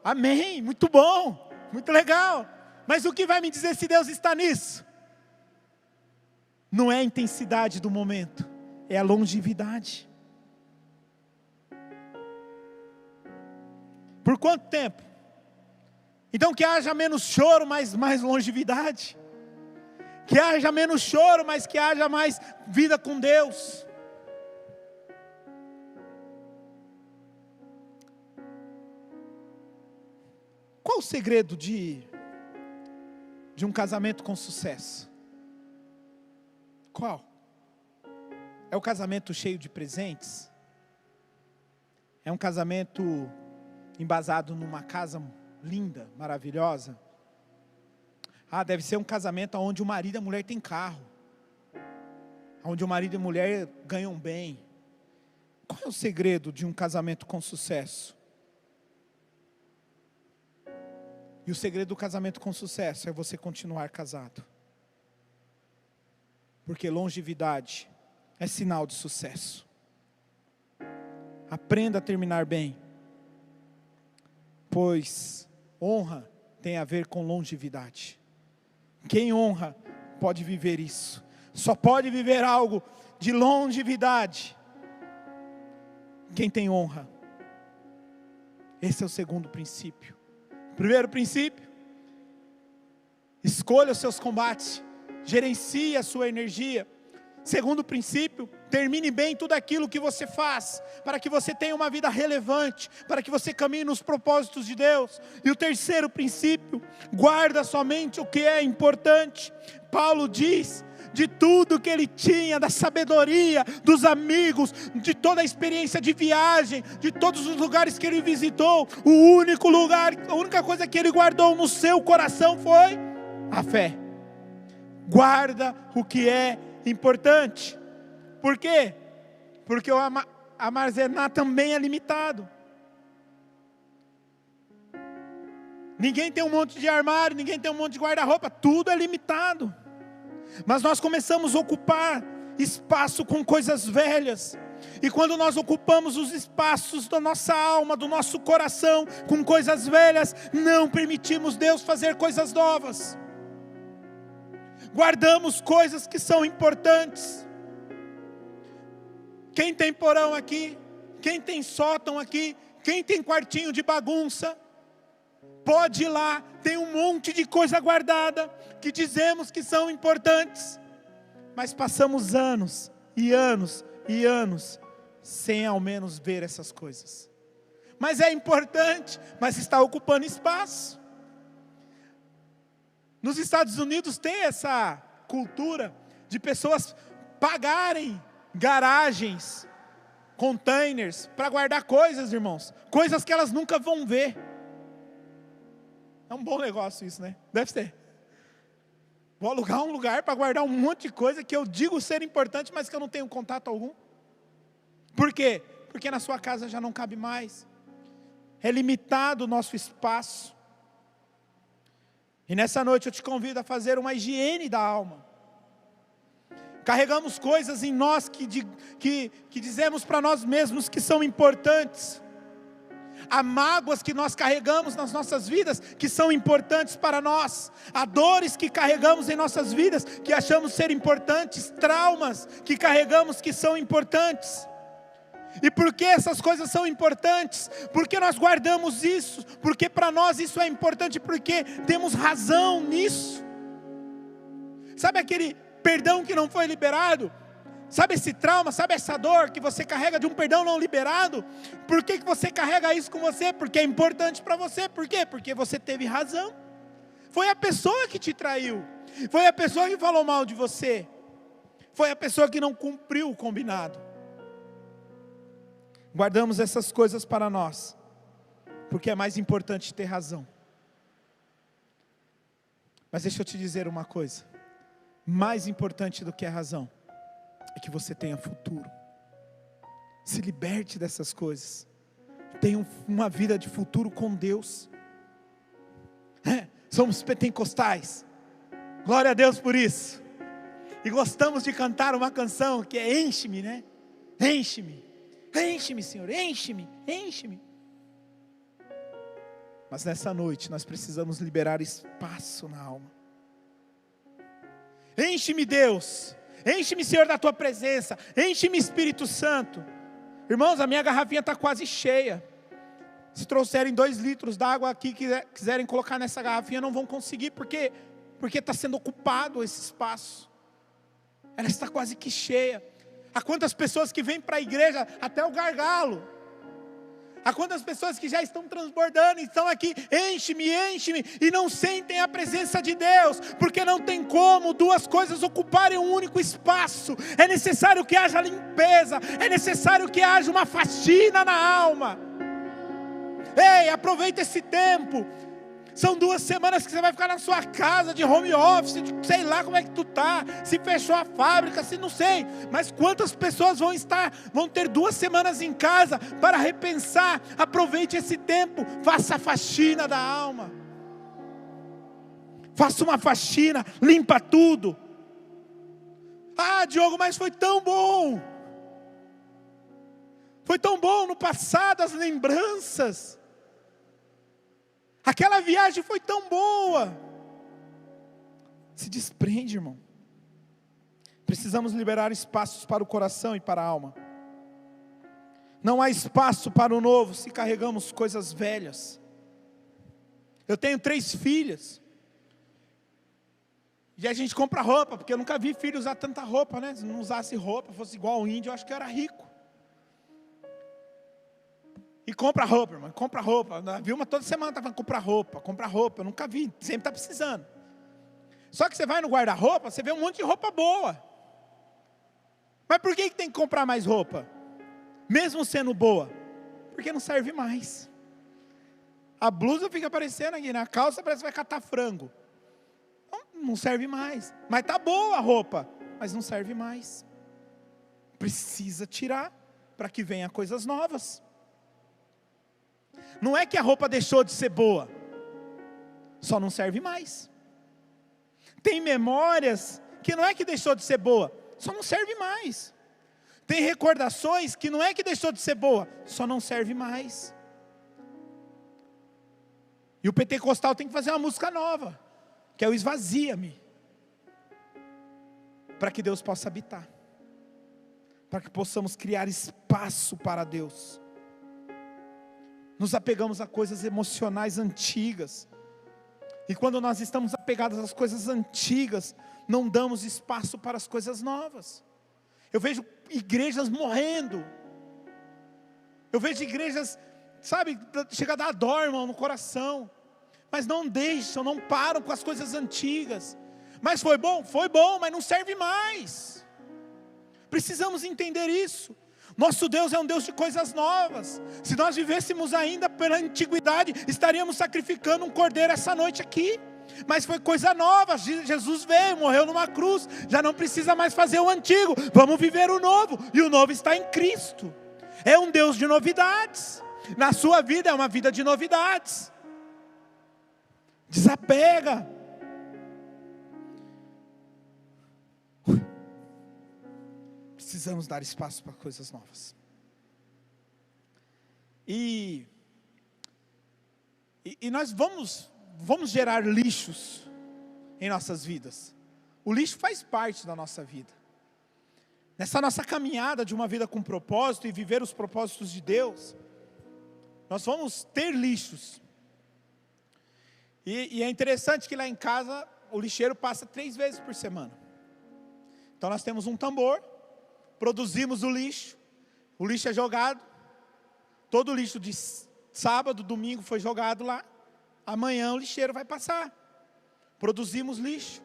[SPEAKER 1] amém, muito bom, muito legal. Mas o que vai me dizer se Deus está nisso? Não é a intensidade do momento, é a longevidade. Por quanto tempo? Então que haja menos choro, mas mais longevidade. Que haja menos choro, mas que haja mais vida com Deus. Qual o segredo de um casamento com sucesso? Qual? É o casamento cheio de presentes? É um casamento embasado numa casa linda, maravilhosa? Deve ser um casamento onde o marido e a mulher têm carro, onde o marido e a mulher ganham bem. Qual é o segredo de um casamento com sucesso? E o segredo do casamento com sucesso é você continuar casado. Porque longevidade é sinal de sucesso. Aprenda a terminar bem, pois honra tem a ver com longevidade. Quem honra pode viver isso. Só pode viver algo de longevidade quem tem honra. Esse é o segundo princípio. Primeiro princípio: escolha os seus combates, gerencie a sua energia. Segundo princípio: termine bem tudo aquilo que você faz, para que você tenha uma vida relevante, para que você caminhe nos propósitos de Deus. E o terceiro princípio: guarda somente o que é importante. Paulo diz: de tudo que ele tinha, da sabedoria, dos amigos, de toda a experiência de viagem, de todos os lugares que ele visitou, o único lugar, a única coisa que ele guardou no seu coração foi a fé. Guarda o que é importante. Por quê? Porque o armazenar também é limitado. Ninguém tem um monte de armário, ninguém tem um monte de guarda-roupa, tudo é limitado. Mas nós começamos a ocupar espaço com coisas velhas. E quando nós ocupamos os espaços da nossa alma, do nosso coração, com coisas velhas, não permitimos Deus fazer coisas novas. Guardamos coisas que são importantes. Quem tem porão aqui? Quem tem sótão aqui? Quem tem quartinho de bagunça? Pode ir lá, tem um monte de coisa guardada, que dizemos que são importantes. Mas passamos anos e anos e anos, sem ao menos ver essas coisas. Mas é importante, mas está ocupando espaço. Nos Estados Unidos tem essa cultura de pessoas pagarem garagens, containers, para guardar coisas, irmãos. Coisas que elas nunca vão ver. É um bom negócio isso, né? Deve ser. Vou alugar um lugar para guardar um monte de coisa que eu digo ser importante, mas que eu não tenho contato algum. Por quê? Porque na sua casa já não cabe mais. É limitado o nosso espaço. E nessa noite eu te convido a fazer uma higiene da alma. Carregamos coisas em nós que dizemos para nós mesmos que são importantes. Há mágoas que nós carregamos nas nossas vidas que são importantes para nós. Há dores que carregamos em nossas vidas que achamos ser importantes. Traumas que carregamos que são importantes. E por que essas coisas são importantes? Porque nós guardamos isso. Porque para nós isso é importante. Porque temos razão nisso. Sabe aquele perdão que não foi liberado? Sabe esse trauma, sabe essa dor que você carrega de um perdão não liberado? Por que você carrega isso com você? Porque é importante para você. Por quê? Porque você teve razão. Foi a pessoa que te traiu. Foi a pessoa que falou mal de você. Foi a pessoa que não cumpriu o combinado. Guardamos essas coisas para nós, porque é mais importante ter razão. Mas deixa eu te dizer uma coisa. Mais importante do que a razão é que você tenha futuro. Se liberte dessas coisas. Tenha uma vida de futuro com Deus. Somos pentecostais. Glória a Deus por isso. E gostamos de cantar uma canção que é enche-me, né? Enche-me. Enche-me, Senhor, enche-me, enche-me. Mas nessa noite nós precisamos liberar espaço na alma. Enche-me, Deus. Enche-me, Senhor, da Tua presença. Enche-me, Espírito Santo. Irmãos, a minha garrafinha está quase cheia. Se trouxerem 2 litros d'água aqui, quiserem colocar nessa garrafinha, não vão conseguir, porque está sendo ocupado esse espaço. Ela está quase que cheia. Há quantas pessoas que vêm para a igreja até o gargalo. Há quantas pessoas que já estão transbordando, estão aqui, enche-me, enche-me, e não sentem a presença de Deus, porque não tem como 2 coisas ocuparem um único espaço. É necessário que haja limpeza, é necessário que haja uma faxina na alma. Ei, aproveita esse tempo. São 2 semanas que você vai ficar na sua casa de home office, sei lá como é que tu tá, se fechou a fábrica, se não sei, mas quantas pessoas vão ter 2 semanas em casa para repensar? Aproveite esse tempo, faça a faxina da alma, faça uma faxina, limpa tudo. Ah, Diogo, mas foi tão bom no passado, as lembranças. Aquela viagem foi tão boa. Se desprende, irmão. Precisamos liberar espaços para o coração e para a alma. Não há espaço para o novo se carregamos coisas velhas. Eu tenho 3 filhas. E a gente compra roupa, porque eu nunca vi filho usar tanta roupa, né? Se não usasse roupa, fosse igual ao índio, eu acho que eu era rico. E compra roupa, irmão, compra roupa. A Vilma toda semana está falando, compra roupa. Eu nunca vi, sempre está precisando. Só que você vai no guarda-roupa, você vê um monte de roupa boa. Mas por que tem que comprar mais roupa? Mesmo sendo boa? Porque não serve mais. A blusa fica aparecendo aqui, na calça parece que vai catar frango. Não serve mais. Mas está boa a roupa, mas não serve mais. Precisa tirar, para que venha coisas novas. Não é que a roupa deixou de ser boa. só não serve mais. Tem memórias que não é que deixou de ser boa, só não serve mais. Tem recordações que não é que deixou de ser boa, só não serve mais. E o pentecostal tem que fazer uma música nova, que é o Esvazia-me, para que Deus possa habitar, para que possamos criar espaço para Deus. Nos apegamos a coisas emocionais antigas, e quando nós estamos apegados às coisas antigas, não damos espaço para as coisas novas. Eu vejo igrejas morrendo, eu vejo igrejas, sabe, chega a dar dó, irmão, no coração, mas não deixam, não param com as coisas antigas. Mas foi bom, mas não serve mais. Precisamos entender isso. Nosso Deus é um Deus de coisas novas. Se nós vivêssemos ainda pela antiguidade, estaríamos sacrificando um cordeiro essa noite aqui. Mas foi coisa nova, Jesus veio, morreu numa cruz, já não precisa mais fazer o antigo, vamos viver o novo, e o novo está em Cristo. É um Deus de novidades. Na sua vida é uma vida de novidades. Desapega. Precisamos dar espaço para coisas novas. E nós vamos gerar lixos em nossas vidas. O lixo faz parte da nossa vida. Nessa nossa caminhada de uma vida com propósito e viver os propósitos de Deus, nós vamos ter lixos. E é interessante que lá em casa o lixeiro passa 3 vezes por semana. Então nós temos um tambor, produzimos o lixo é jogado, todo o lixo de sábado, domingo foi jogado lá, amanhã o lixeiro vai passar. Produzimos lixo,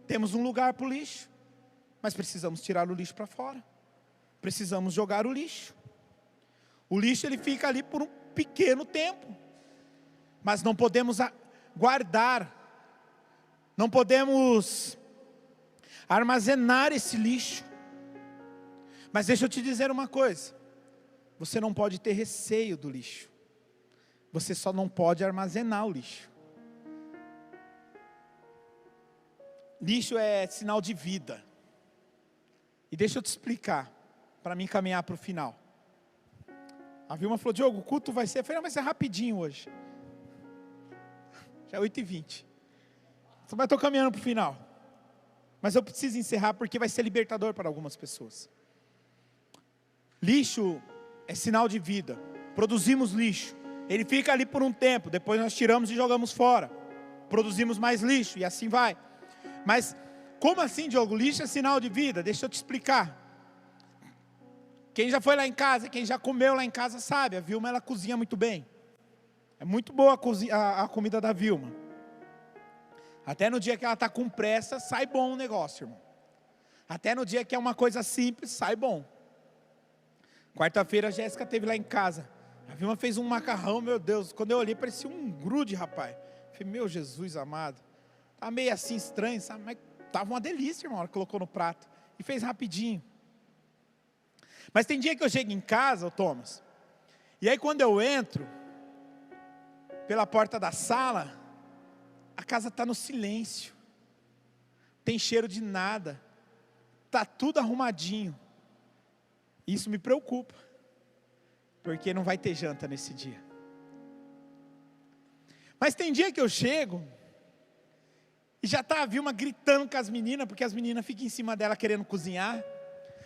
[SPEAKER 1] temos um lugar para o lixo, mas precisamos tirar o lixo para fora, precisamos jogar o lixo. O lixo ele fica ali por um pequeno tempo, mas não podemos guardar, não podemos armazenar esse lixo. Mas deixa eu te dizer uma coisa, você não pode ter receio do lixo, você só não pode armazenar o lixo. Lixo é sinal de vida. E deixa eu te explicar, para mim caminhar para o final. A Vilma falou: Diogo, o culto vai ser, eu falei, não, vai ser rapidinho hoje. Já é 8h20. Só vai estar caminhando para o final. Mas eu preciso encerrar porque vai ser libertador para algumas pessoas. Lixo é sinal de vida. Produzimos lixo, ele fica ali por um tempo, depois nós tiramos e jogamos fora. Produzimos mais lixo e assim vai. Mas como assim, Diogo? Lixo é sinal de vida? Deixa eu te explicar. Quem já foi lá em casa, quem já comeu lá em casa sabe, a Vilma ela cozinha muito bem. É muito boa a comida da Vilma. Até no dia que ela está com pressa, sai bom o negócio, irmão. Até no dia que é uma coisa simples, sai bom. Quarta-feira a Jéssica esteve lá em casa. A Vilma fez um macarrão, meu Deus. Quando eu olhei, parecia um grude, rapaz. Falei, meu Jesus amado. Tá meio assim estranho, sabe? Mas tava uma delícia, irmão. Ela colocou no prato e fez rapidinho. Mas tem dia que eu chego em casa, ô Thomas, e aí quando eu entro pela porta da sala, a casa está no silêncio, tem cheiro de nada, está tudo arrumadinho. Isso me preocupa, porque não vai ter janta nesse dia. Mas tem dia que eu chego e já está a Vilma gritando com as meninas, porque as meninas ficam em cima dela querendo cozinhar.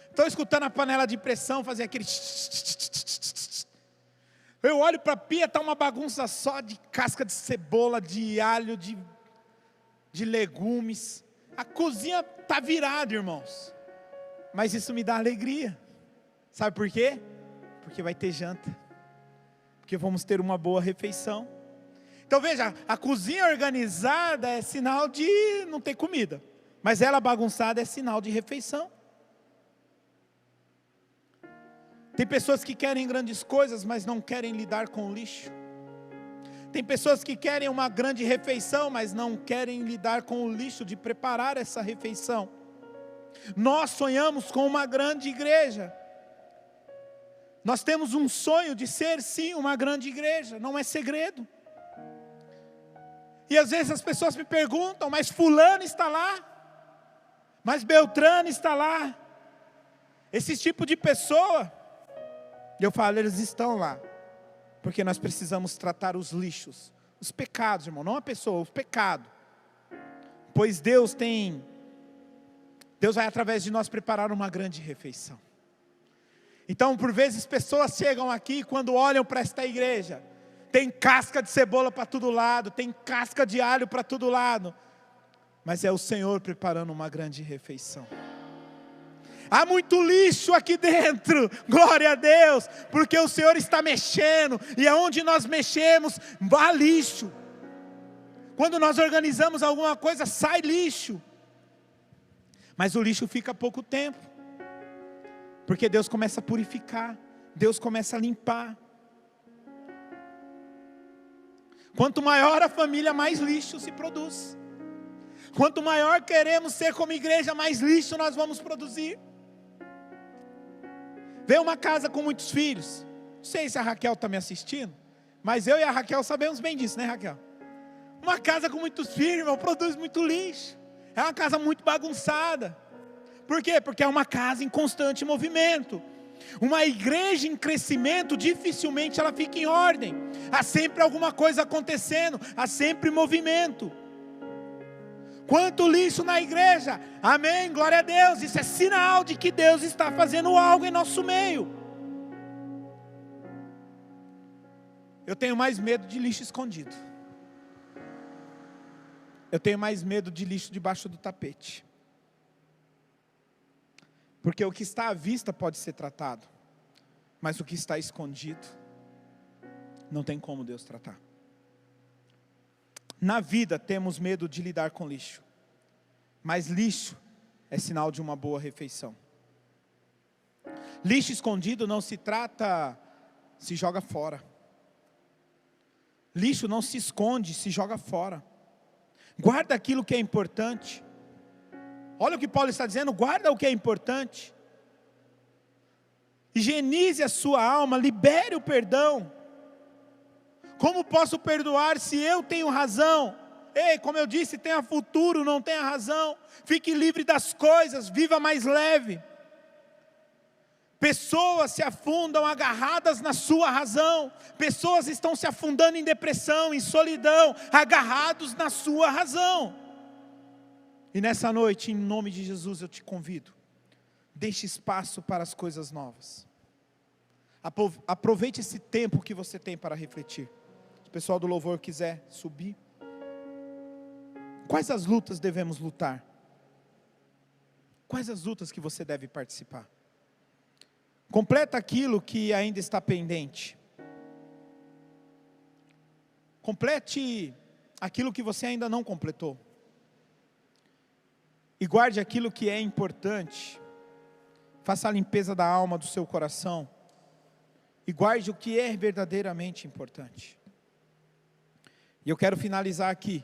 [SPEAKER 1] Estou escutando a panela de pressão fazer aquele... Eu olho para a pia, está uma bagunça só de casca de cebola, de alho, de legumes. A cozinha está virada, irmãos. Mas isso me dá alegria. Sabe por quê? Porque vai ter janta. Porque vamos ter uma boa refeição. Então veja, a cozinha organizada é sinal de não ter comida. Mas ela bagunçada é sinal de refeição. Tem pessoas que querem grandes coisas, mas não querem lidar com o lixo. Tem pessoas que querem uma grande refeição, mas não querem lidar com o lixo de preparar essa refeição. Nós sonhamos com uma grande igreja. Nós temos um sonho de ser sim uma grande igreja, não é segredo. E às vezes as pessoas me perguntam, mas fulano está lá? Mas Beltrano está lá? Esse tipo de pessoa, eu falo, eles estão lá. Porque nós precisamos tratar os lixos, os pecados, irmão, não a pessoa, os pecados. Pois Deus vai através de nós preparar uma grande refeição. Então, por vezes, pessoas chegam aqui, quando olham para esta igreja, tem casca de cebola para todo lado, tem casca de alho para todo lado, mas é o Senhor preparando uma grande refeição. Há muito lixo aqui dentro, glória a Deus, porque o Senhor está mexendo, e aonde nós mexemos, há lixo. Quando nós organizamos alguma coisa, sai lixo, mas o lixo fica pouco tempo, porque Deus começa a purificar, Deus começa a limpar. Quanto maior a família, mais lixo se produz. Quanto maior queremos ser como igreja, mais lixo nós vamos produzir. Vê uma casa com muitos filhos, não sei se a Raquel está me assistindo, mas eu e a Raquel sabemos bem disso, né, Raquel? Uma casa com muitos filhos, irmão, produz muito lixo. É uma casa muito bagunçada. Por quê? Porque é uma casa em constante movimento. Uma igreja em crescimento, dificilmente ela fica em ordem. Há sempre alguma coisa acontecendo, há sempre movimento. Quanto lixo na igreja, amém, glória a Deus. Isso é sinal de que Deus está fazendo algo em nosso meio. Eu tenho mais medo de lixo escondido. Eu tenho mais medo de lixo debaixo do tapete. Porque o que está à vista pode ser tratado, mas o que está escondido, não tem como Deus tratar. Na vida temos medo de lidar com lixo, mas lixo é sinal de uma boa refeição. Lixo escondido não se trata, se joga fora. Lixo não se esconde, se joga fora. Guarda aquilo que é importante. Olha o que Paulo está dizendo, guarda o que é importante. Higienize a sua alma, libere o perdão. Como posso perdoar se eu tenho razão? Ei, como eu disse, tenha futuro, não tenha razão. Fique livre das coisas, viva mais leve. Pessoas se afundam agarradas na sua razão. Pessoas estão se afundando em depressão, em solidão, agarrados na sua razão. E nessa noite, em nome de Jesus, eu te convido. Deixe espaço para as coisas novas. Aproveite esse tempo que você tem para refletir. Se o pessoal do louvor quiser subir. Quais as lutas devemos lutar? Quais as lutas que você deve participar? Completa aquilo que ainda está pendente. Complete aquilo que você ainda não completou. E guarde aquilo que é importante. Faça a limpeza da alma do seu coração. E guarde o que é verdadeiramente importante. E eu quero finalizar aqui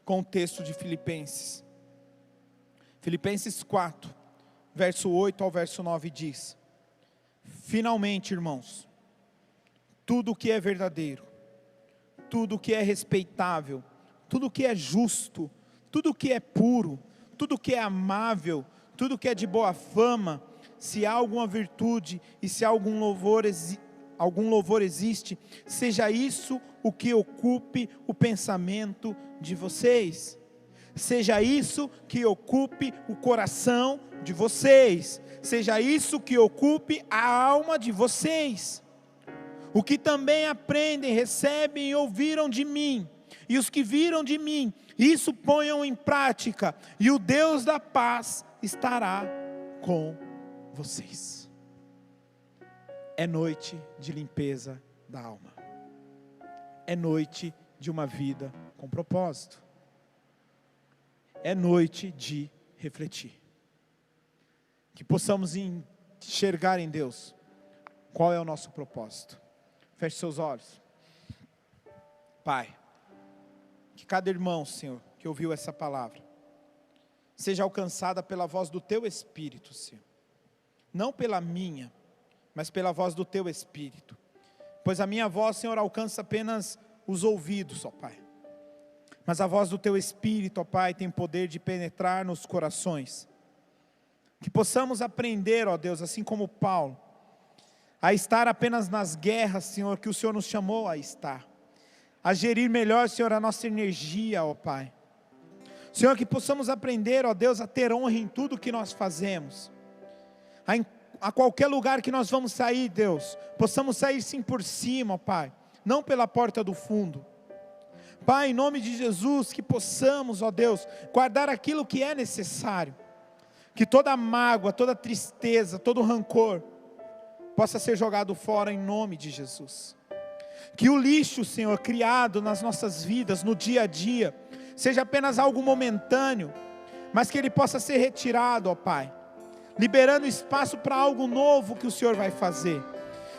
[SPEAKER 1] com o texto de Filipenses. Filipenses 4, verso 8 ao verso 9 diz: finalmente, irmãos, tudo o que é verdadeiro, tudo o que é respeitável, tudo o que é justo, tudo o que é puro, tudo que é amável, tudo que é de boa fama, se há alguma virtude e se há algum louvor existe, seja isso o que ocupe o pensamento de vocês. Seja isso que ocupe o coração de vocês. Seja isso que ocupe a alma de vocês. O que também aprendem, recebem e ouviram de mim, e os que viram de mim, isso ponham em prática, e o Deus da paz estará com vocês. É noite de limpeza da alma. É noite de uma vida com propósito. É noite de refletir. Que possamos enxergar em Deus qual é o nosso propósito. Feche seus olhos. Pai, que cada irmão, Senhor, que ouviu essa palavra, seja alcançada pela voz do Teu Espírito, Senhor. Não pela minha, mas pela voz do Teu Espírito. Pois a minha voz, Senhor, alcança apenas os ouvidos, ó Pai. mas a voz do Teu Espírito, ó Pai, tem poder de penetrar nos corações. Que possamos aprender, ó Deus, assim como Paulo, a estar apenas nas guerras, Senhor, que o Senhor nos chamou a estar. A gerir melhor, Senhor, a nossa energia, ó Pai. Senhor, que possamos aprender, ó Deus, a ter honra em tudo que nós fazemos. A qualquer lugar que nós vamos sair, Deus, possamos sair sim por cima, ó Pai, não pela porta do fundo. Pai, em nome de Jesus, que possamos, ó Deus, guardar aquilo que é necessário. Que toda mágoa, toda tristeza, todo rancor possa ser jogado fora em nome de Jesus. Que o lixo, Senhor, criado nas nossas vidas, no dia a dia, seja apenas algo momentâneo, mas que ele possa ser retirado, ó Pai, liberando espaço para algo novo que o Senhor vai fazer.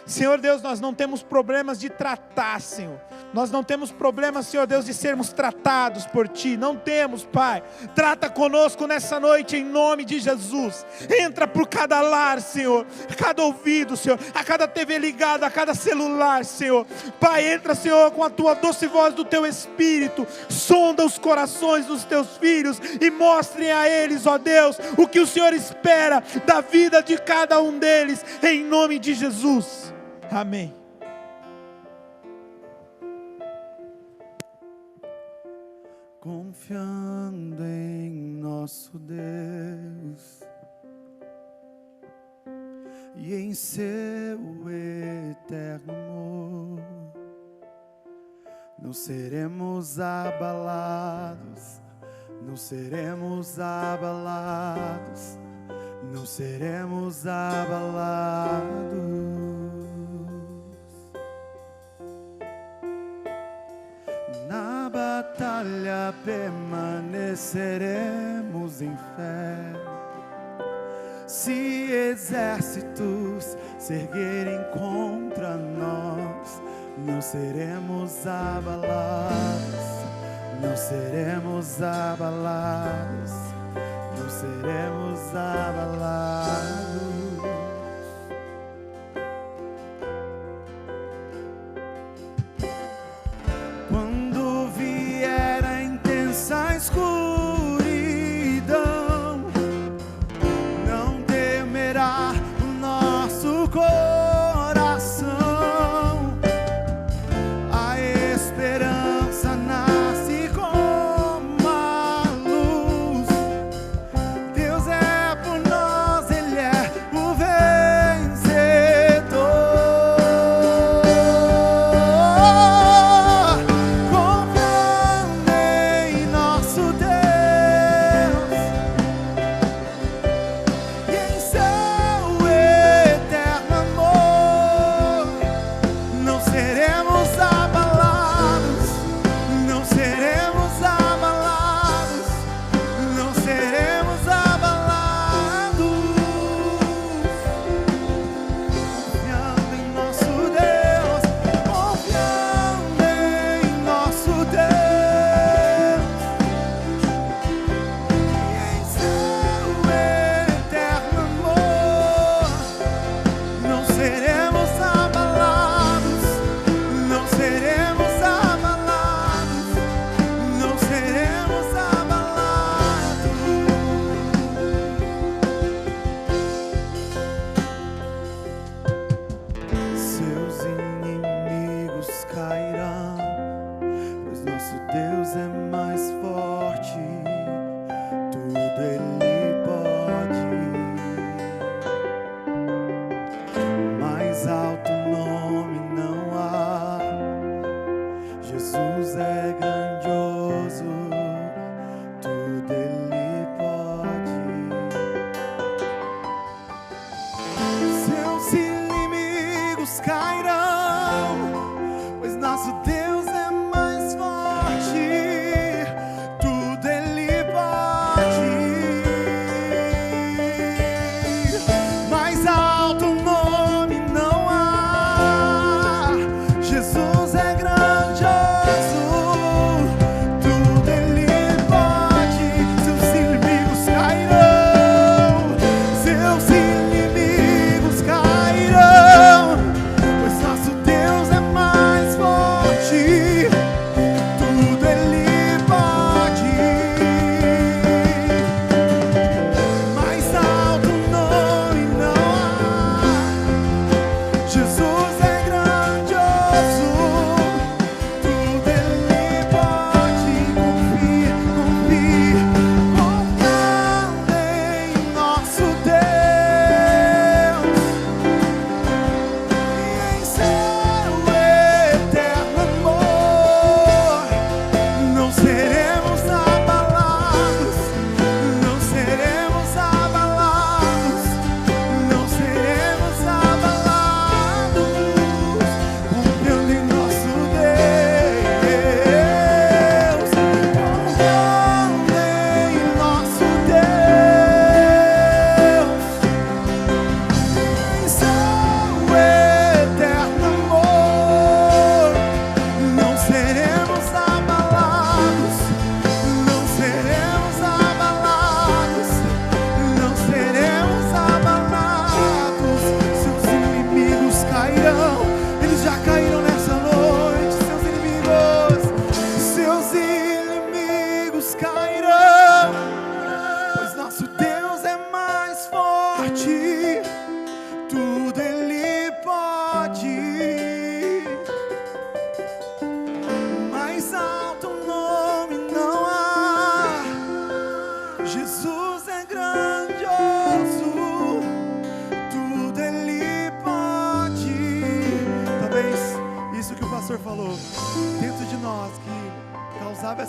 [SPEAKER 1] Senhor Deus, nós não temos problemas de tratar, Senhor. Nós não temos problemas, Senhor Deus, de sermos tratados por Ti. Não temos, Pai. Trata conosco nessa noite em nome de Jesus. Entra por cada lar, Senhor, a cada ouvido, Senhor, a cada TV ligada, a cada celular, Senhor. Pai, entra, Senhor, com a Tua doce voz do Teu Espírito. Sonda os corações dos Teus filhos e mostre a eles, ó Deus, o que o Senhor espera da vida de cada um deles, em nome de Jesus. Amém.
[SPEAKER 2] Confiando em nosso Deus e em seu eterno amor, não seremos abalados, não seremos abalados, não seremos abalados. Na batalha permaneceremos em fé. Se exércitos se erguerem contra nós, não seremos abalados, não seremos abalados, não seremos abalados.
[SPEAKER 3] Tudo Ele pode.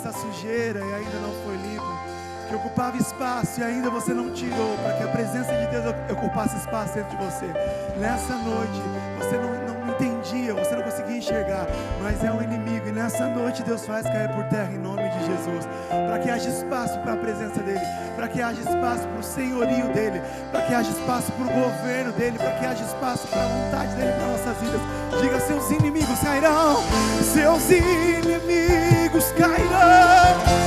[SPEAKER 2] essa sujeira e ainda não foi limpo, que ocupava espaço e ainda você não tirou, para que a presença de Deus ocupasse espaço dentro de você. Nessa noite, você não entendia, você não conseguia enxergar, mas é um inimigo, e nessa noite Deus faz cair por terra em nome de Jesus, para que haja espaço para a presença dEle, para que haja espaço para o senhorio dEle, para que haja espaço para o governo dEle, para que haja espaço para a vontade dEle para nossas vidas. Diga: seus inimigos cairão, seus inimigos cairão.